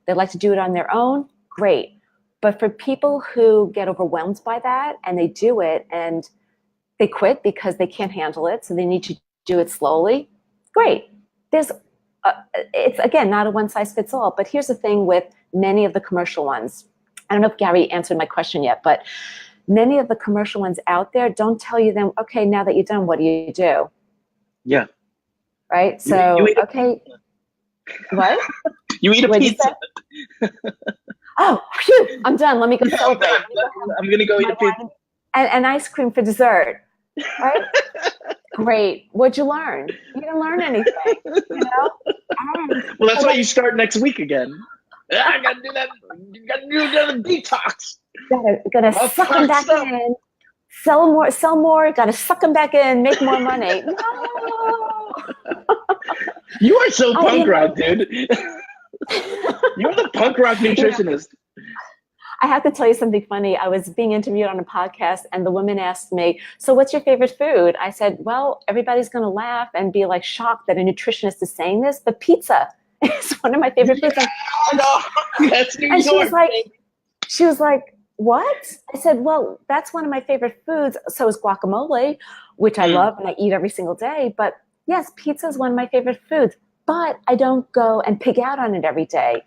They like to do it on their own. Great. But for people who get overwhelmed by that and they do it and they quit because they can't handle it, so they need to do it slowly, great. There's it's, again, not a one size fits all. But here's the thing with many of the commercial ones. I don't know if Gary answered my question yet, but many of the commercial ones out there don't tell you then, okay, now that you're done, what do you do? Yeah. Right? So, you eat okay. What? You eat a What'd pizza. Oh, phew, I'm done. Let me go celebrate. I'm going to go eat a pizza. And ice cream for dessert. Right? Great. What'd you learn? You didn't learn anything, you know? Well, that's why you start next week again. I got to do that. You got to do another detox. Gotta suck them back in. Sell more. Gotta suck them back in. Make more money. No. You are so punk rock, dude. You're the punk rock nutritionist. I have to tell you something funny. I was being interviewed on a podcast and the woman asked me, so what's your favorite food? I said, well, everybody's going to laugh and be like shocked that a nutritionist is saying this, but pizza is one of my favorite foods. That's New and York. She was like, what? I said, well, that's one of my favorite foods. So is guacamole, which I love and I eat every single day. But yes, pizza is one of my favorite foods, but I don't go and pig out on it every day.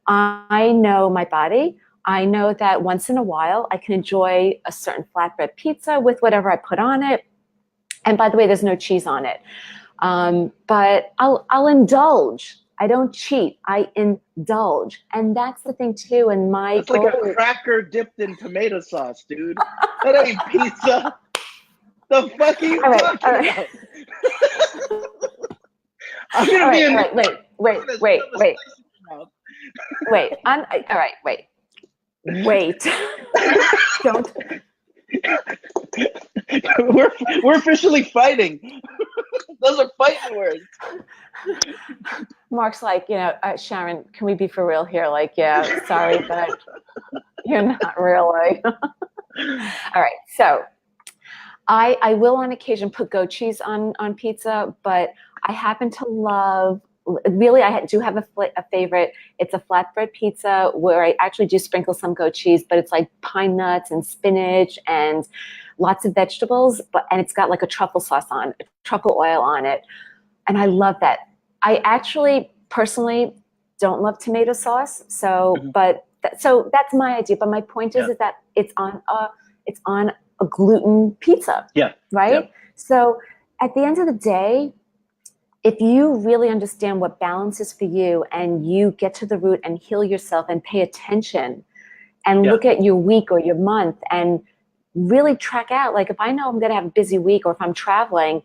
I know my body. I know that once in a while I can enjoy a certain flatbread pizza with whatever I put on it. And by the way, there's no cheese on it. But I'll indulge. I don't cheat. I indulge. And that's the thing too. And it's like a cracker dipped in tomato sauce, dude. That ain't pizza. The fuck are you talking about? I'm gonna be in. Wait. All right. Wait. Don't. We're officially fighting. Those are fighting words. Mark's like, Sharon, can we be for real here? Like, yeah, sorry, but you're not really. All right. So I will on occasion put goat cheese on pizza, but I happen to love, really, I do have a favorite. It's a flatbread pizza where I actually do sprinkle some goat cheese, but it's like pine nuts and spinach and lots of vegetables, and it's got like a truffle oil on it. And I love that. I actually personally don't love tomato sauce. So, so that's my idea. But my point is that it's on a gluten pizza. Yeah. Right. Yeah. So at the end of the day, if you really understand what balance is for you and you get to the root and heal yourself and pay attention and look at your week or your month and really track out, like if I know I'm going to have a busy week or if I'm traveling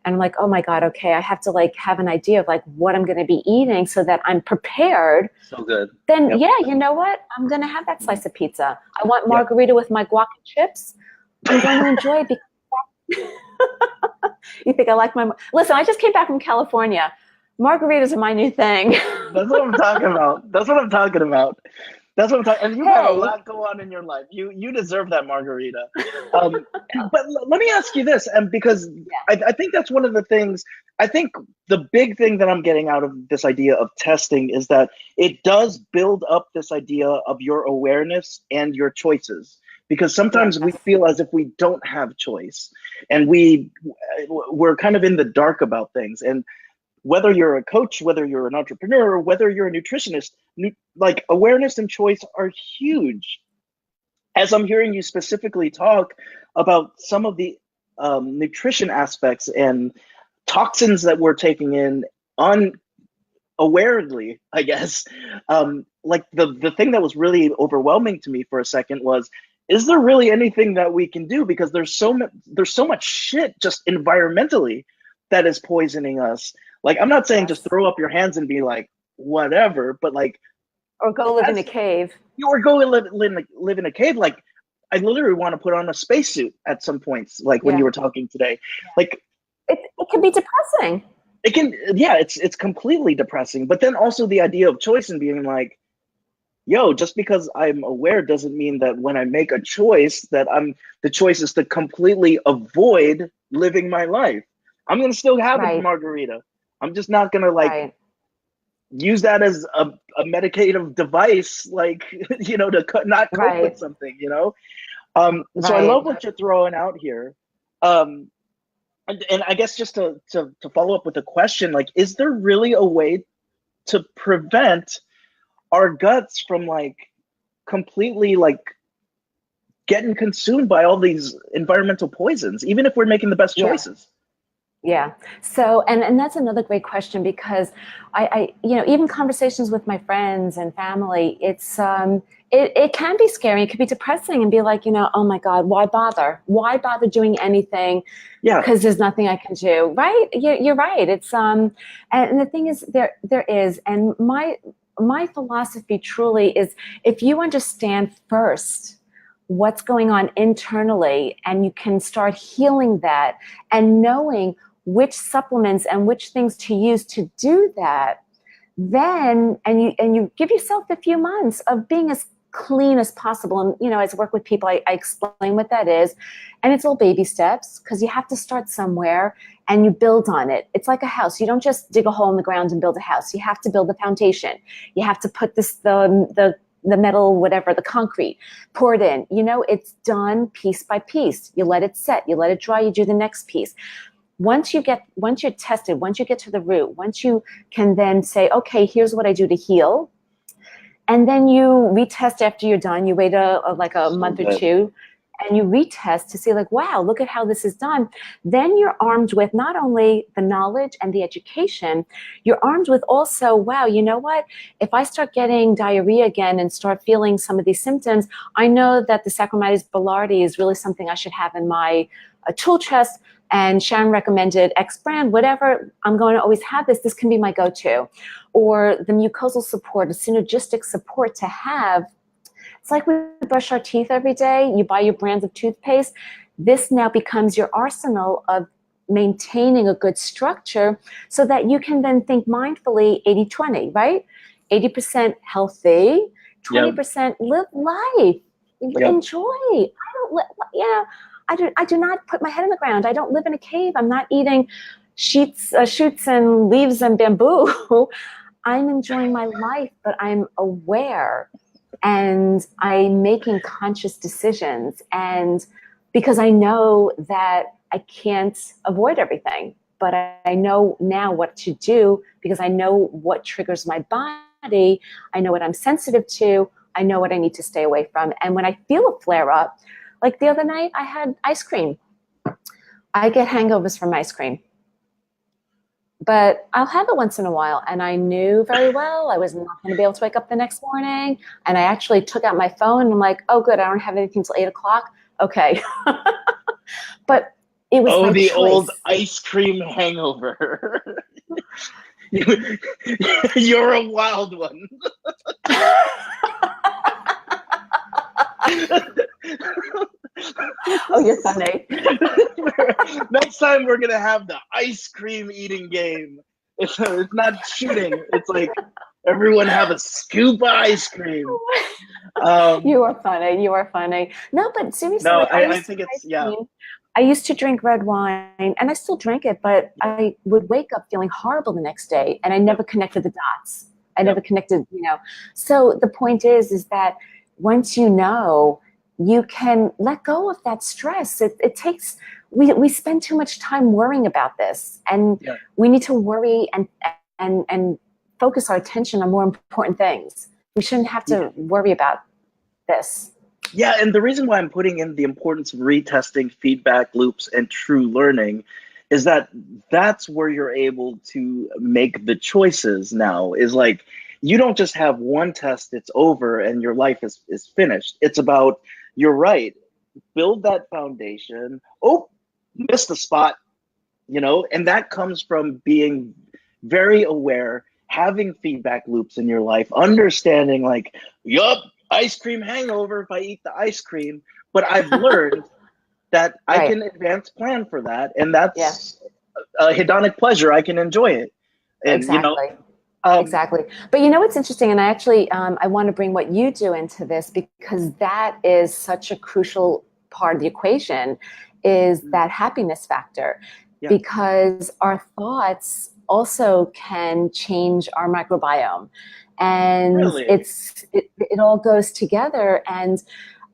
and I'm like, oh my God, okay, I have to like have an idea of like what I'm going to be eating so that I'm prepared. So good. Then you know what? I'm going to have that slice of pizza. I want margarita with my guac and chips. I'm going to enjoy it because you think I like listen, I just came back from California. Margaritas are my new thing. That's what I'm talking about. And you've had a lot go on in your life. You deserve that margarita. But let me ask you this, and because I think that's one of the things, I think the big thing that I'm getting out of this idea of testing is that it does build up this idea of your awareness and your choices. Because sometimes we feel as if we don't have choice and we're kind of in the dark about things. And whether you're a coach, whether you're an entrepreneur, whether you're a nutritionist, like awareness and choice are huge. As I'm hearing you specifically talk about some of the nutrition aspects and toxins that we're taking in unawarely, I guess, like the thing that was really overwhelming to me for a second was, is there really anything that we can do? Because there's so much shit just environmentally that is poisoning us. Like, I'm not saying just throw up your hands and be like, whatever, but like, or go live in a cave. Or go live in a cave. Like, I literally want to put on a spacesuit at some points, like when you were talking today. Like, it can be depressing. It can, it's completely depressing. But then also the idea of choice and being like, yo, just because I'm aware doesn't mean that when I make a choice that the choice is to completely avoid living my life. I'm going to still have a margarita. I'm just not going to use that as a medicative device, like, to not cope with something, So I love what you're throwing out here. And I guess just to follow up with a question, like, is there really a way to prevent our guts from like completely like getting consumed by all these environmental poisons, even if we're making the best Yeah. choices? Yeah. So, and that's another great question, because even conversations with my friends and family, it can be scary. It could be depressing and be like, oh my God, why bother? Why bother doing anything? Yeah. Because there's nothing I can do. Right. You're right. And the thing is, there is, and my philosophy truly is, if you understand first what's going on internally, and you can start healing that and knowing which supplements and which things to use to do that, then and you give yourself a few months of being as clean as possible. And as I work with people, I explain what that is, and it's all baby steps, because you have to start somewhere and you build on it. It's like a house. You don't just dig a hole in the ground and build a house. You have to build the foundation. You have to put the metal, whatever, the concrete, pour it in. It's done piece by piece. You let it set, you let it dry, you do the next piece. Once you're tested, once you get to the root, once you can then say, okay, here's what I do to heal. And then you retest after you're done. You wait a month or two, and you retest to see, like, wow, look at how this is done. Then you're armed with not only the knowledge and the education, you're armed with also, wow, you know what? If I start getting diarrhea again and start feeling some of these symptoms, I know that the Saccharomyces boulardii is really something I should have in my tool chest. And Sharon recommended X brand, whatever, I'm going to always have this. This can be my go-to. Or the mucosal support, a synergistic support to have. It's like we brush our teeth every day. You buy your brands of toothpaste. This now becomes your arsenal of maintaining a good structure, so that you can then think mindfully 80-20, right? 80% healthy, 20% live life, enjoy. I do not put my head in the ground. I don't live in a cave. I'm not eating shoots and leaves and bamboo. I'm enjoying my life, but I'm aware, and I'm making conscious decisions. And because I know that I can't avoid everything, but I know now what to do, because I know what triggers my body. I know what I'm sensitive to. I know what I need to stay away from. And when I feel a flare up, like the other night, I had ice cream. I get hangovers from ice cream, but I'll have it once in a while. And I knew very well I was not going to be able to wake up the next morning. And I actually took out my phone, and I'm like, oh, good, I don't have anything till 8:00. Okay. But it was my the choice. Old ice cream hangover. You're a wild one. Oh, you're funny. Next time we're gonna have the ice cream eating game. It's not shooting. It's like everyone have a scoop of ice cream. You are funny. You are funny. No, but seriously, No, like, I think it's I used to drink red wine, and I still drink it, but I would wake up feeling horrible the next day, and I never connected the dots. I never connected, So the point is that once you can let go of that stress. It takes, we spend too much time worrying about this, and we need to worry and focus our attention on more important things. We shouldn't have to worry about this. Yeah, and the reason why I'm putting in the importance of retesting, feedback loops, and true learning is that that's where you're able to make the choices now. Is like, you don't just have one test, it's over, and your life is finished. It's about, you're right, build that foundation. Oh, missed the spot, and that comes from being very aware, having feedback loops in your life, understanding like, yup, ice cream hangover if I eat the ice cream. But I've learned that I can advance plan for that, and that's a hedonic pleasure. I can enjoy it. And, exactly. Exactly. But what's interesting, and I actually, I want to bring what you do into this, because that is such a crucial part of the equation, is that happiness factor. Because our thoughts also can change our microbiome. And Really? it all goes together. And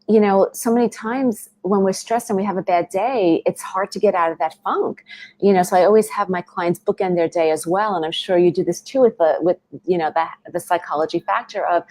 you know, so many times when we're stressed and we have a bad day, it's hard to get out of that funk, you know. So I always have my clients bookend their day as well, and I'm sure you do this too with you know, the psychology factor of,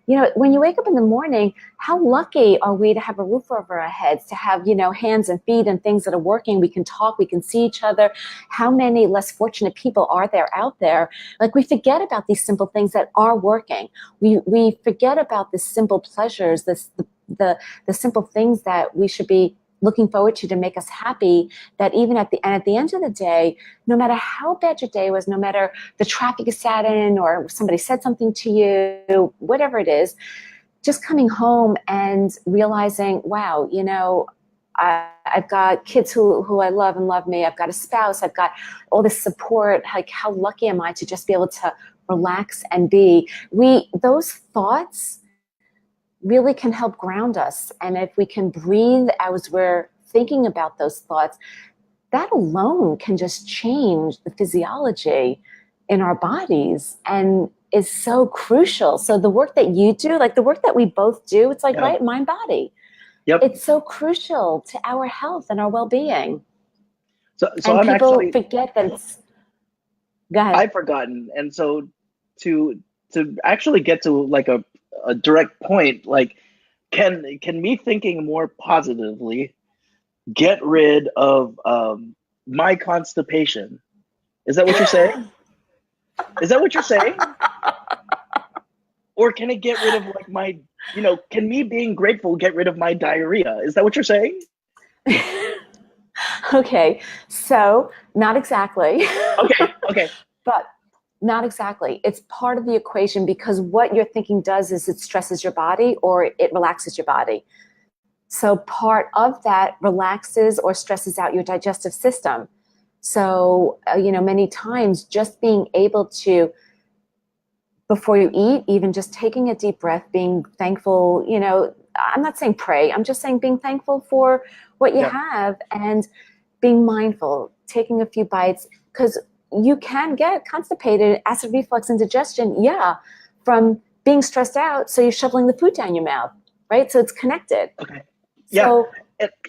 you know, when you wake up in the morning, how lucky are we to have a roof over our heads, to have, you know, hands and feet and things that are working. We can talk, we can see each other. How many less fortunate people are there out there? Like, we forget about these simple things that are working. We forget about the simple pleasures, the simple things that we should be looking forward to make us happy, that even at the end of the day, no matter how bad your day was, no matter the traffic is sat in or somebody said something to you, whatever it is, just coming home and realizing, wow, you know, I've got kids who I love and love me. I've got a spouse. I've got all this support. Like, how lucky am I to just be able to relax and be? Those thoughts really can help ground us. And if we can breathe as we're thinking about those thoughts, that alone can just change the physiology in our bodies and is so crucial. So the work that you do, like the work that we both do, it's like, right, mind, body. Yep. It's so crucial to our health and our well-being. So and I'm people actually forget that it's, go ahead. I've forgotten. And so to actually get to like a direct point, like can me thinking more positively get rid of my constipation? Is that what you're saying? Is that what you're saying? Or can it get rid of like my, you know, can me being grateful get rid of my diarrhea? Is that what you're saying? Okay, so not exactly. Okay. But not exactly. It's part of the equation, because what your thinking does is it stresses your body or it relaxes your body. So part of that relaxes or stresses out your digestive system. So, you know, many times just being able to, before you eat, even just taking a deep breath, being thankful, you know, I'm not saying pray, I'm just saying being thankful for what you have and being mindful, taking a few bites, because you can get constipated, acid reflux, indigestion, from being stressed out. So you're shoveling the food down your mouth, right? So it's connected. Okay. So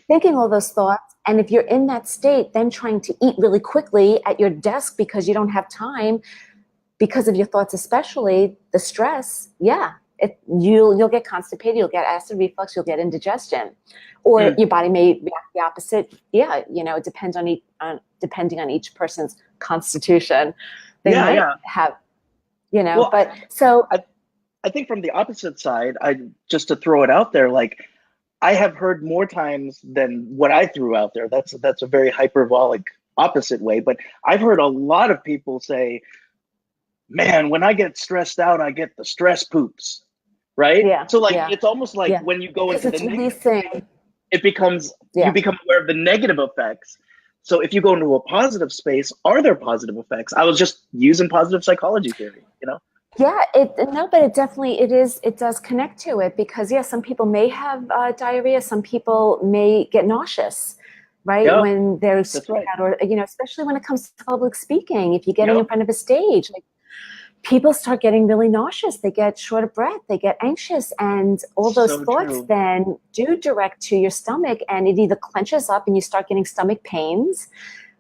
thinking all those thoughts, and if you're in that state, then trying to eat really quickly at your desk because you don't have time, because of your thoughts, especially the stress, you'll get constipated, you'll get acid reflux, you'll get indigestion, or your body may react the opposite. You know, it depends depending on each person's constitution. They might have, you know, well, but so I think from the opposite side, just to throw it out there, like I have heard more times than what I threw out there. That's a very hyperbolic opposite way, but I've heard a lot of people say, man, when I get stressed out, I get the stress poops, right? Yeah. So like, it's almost like when you go into the negative, it becomes, you become aware of the negative effects. So if you go into a positive space, are there positive effects? I was just using positive psychology theory, you know? Yeah, but it definitely, it does connect to it, because some people may have diarrhea, some people may get nauseous, right? When they're stressed out, or, you know, especially when it comes to public speaking, if you're getting in front of a stage, like, people start getting really nauseous, they get short of breath, they get anxious, and all those thoughts then do direct to your stomach, and it either clenches up and you start getting stomach pains,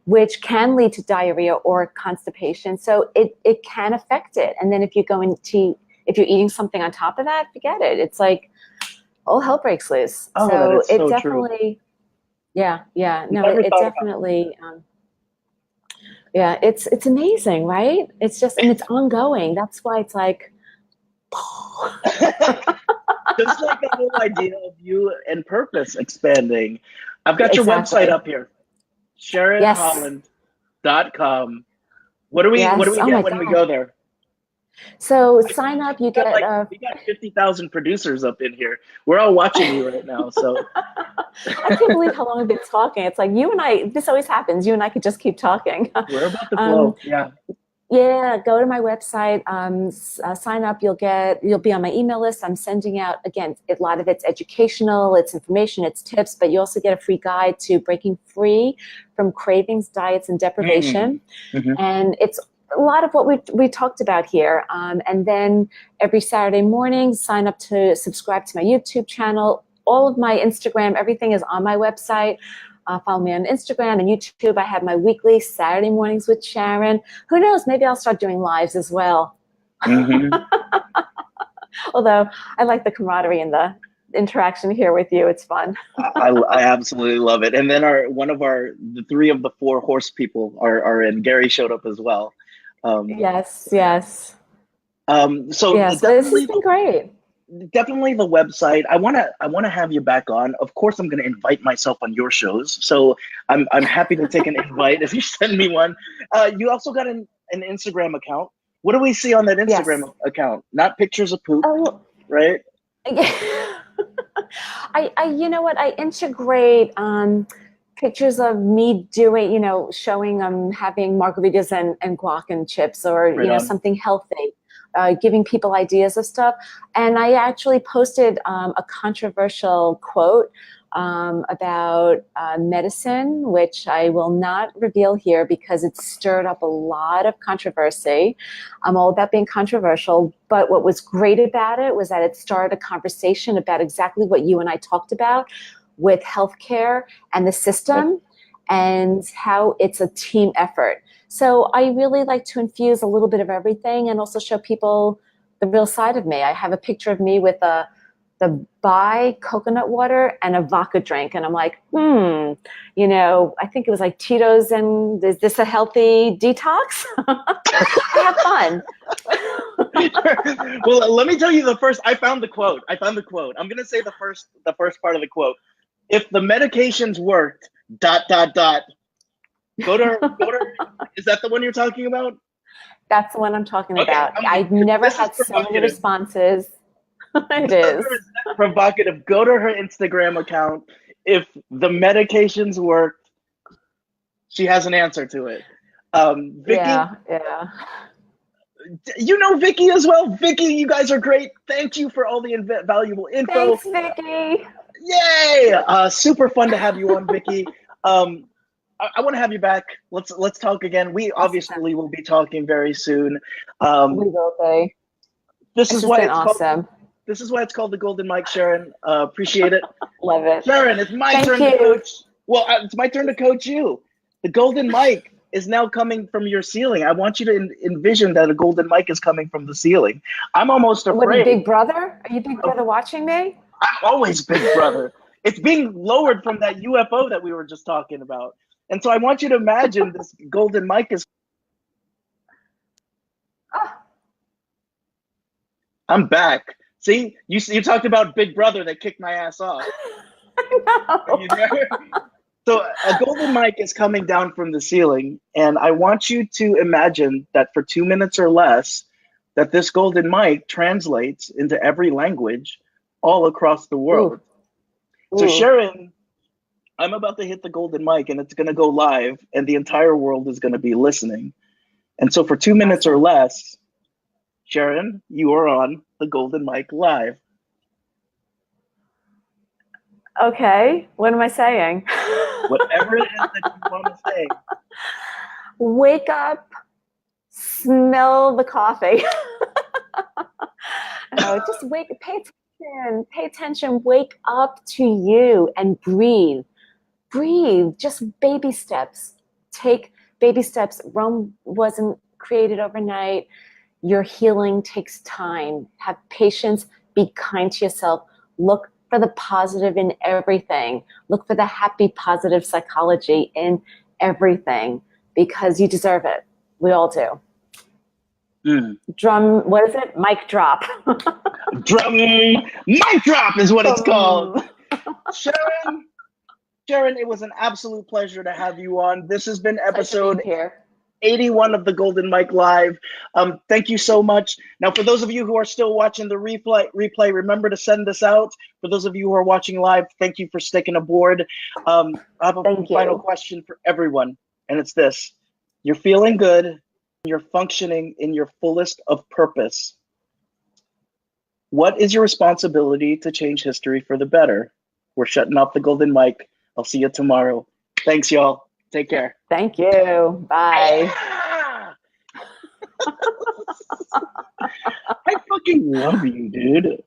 which can lead to diarrhea or constipation. So it can affect it. And then if you're eating something on top of that, forget it. It's like all hell breaks loose. Oh, so it so definitely, it definitely, it's amazing, right? It's just, and it's ongoing. That's why it's like, just like the whole idea of you and purpose expanding. I've got your website up here, SharonHoland.com. What do we get when we go there? So sign up. You get we got 50,000 producers up in here. We're all watching you right now. So I can't believe how long we've been talking. It's like you and I. This always happens. You and I could just keep talking. We're about to flow. Yeah, go to my website, sign up. You'll be on my email list. I'm sending out, again, a lot of it's educational, it's information, it's tips, but you also get a free guide to breaking free from cravings, diets, and deprivation. And it's a lot of what we talked about here. And then every Saturday morning, sign up to subscribe to my YouTube channel. all of my Instagram, everything is on my website. Follow me on Instagram and YouTube. I have my weekly Saturday mornings with Sharon. Who knows? Maybe I'll start doing lives as well. Mm-hmm. Although I like the camaraderie and the interaction here with you. It's fun. I absolutely love it. And then the 3 of the 4 horse people are in. Gary showed up as well. Yes. So yes, but this has been great. Definitely the website. I wanna have you back on. Of course, I'm gonna invite myself on your shows. So I'm happy to take an invite if you send me one. You also got an Instagram account. What do we see on that Instagram account? Not pictures of poop, right? You know what? I integrate pictures of me doing, showing having margaritas and guac and chips, or something healthy, giving people ideas of stuff. And I actually posted a controversial quote about medicine, which I will not reveal here because it stirred up a lot of controversy. I'm all about being controversial, but what was great about it was that it started a conversation about exactly what you and I talked about with healthcare and the system and how it's a team effort. So I really like to infuse a little bit of everything and also show people the real side of me. I have a picture of me with the Bai coconut water and a vodka drink. And I'm like, I think it was like Tito's, and is this a healthy detox? I have fun. Well, let me tell you I found the quote. I'm going to say the first part of the quote. If the medications worked, ... Go to her, is that the one you're talking about? That's the one I'm talking about. I've never had so many responses. It is provocative. Go to her Instagram account. If the medications worked, she has an answer to it. Vicky, yeah. You know Vicky as well. Vicky, you guys are great. Thank you for all the valuable info. Thanks, Vicky. Yay! Super fun to have you on, Vicky. I want to have you back. Let's talk again. We obviously will be talking very soon. We will be. This is why it's awesome. This is why it's called the Golden Mic, Sharon. Appreciate it. Love it. Sharon, it's my turn to coach. Well, it's my turn to coach you. The Golden Mic is now coming from your ceiling. I want you to envision that a Golden Mic is coming from the ceiling. I'm almost afraid. What, Big Brother? Are you Big Brother watching me? I'm always Big Brother. It's being lowered from that UFO that we were just talking about. And so I want you to imagine this Golden Mic is... I'm back. See, you talked about Big Brother that kicked my ass off. I know. Are you there? So a Golden Mic is coming down from the ceiling, and I want you to imagine that for 2 minutes or less, that this Golden Mic translates into every language all across the world. Ooh. So Sharon, I'm about to hit the Golden Mic, and it's going to go live, and the entire world is going to be listening. And so for 2 minutes or less, Sharon, you are on the Golden Mic live. Okay, what am I saying? Whatever it is that you want to say. Wake up, smell the coffee. No, just pay attention, wake up to you and breathe. Breathe, just baby steps. Take baby steps. Rome wasn't created overnight. Your healing takes time. Have patience, be kind to yourself. Look for the positive in everything. Look for the happy, positive psychology in everything because you deserve it. We all do. Drum, what is it? Mic drop. Mic drop is what it's called. Sharon, it was an absolute pleasure to have you on. This has been episode 81 of the Golden Mic Live. Thank you so much. Now, for those of you who are still watching the replay, remember to send this out. For those of you who are watching live, thank you for sticking aboard. I have a final question for everyone, and it's this. You're feeling good. You're functioning in your fullest of purpose. What is your responsibility to change history for the better? We're shutting off the Golden Mic. I'll see you tomorrow. Thanks, y'all. Take care. Thank you. Bye. I fucking love you, dude.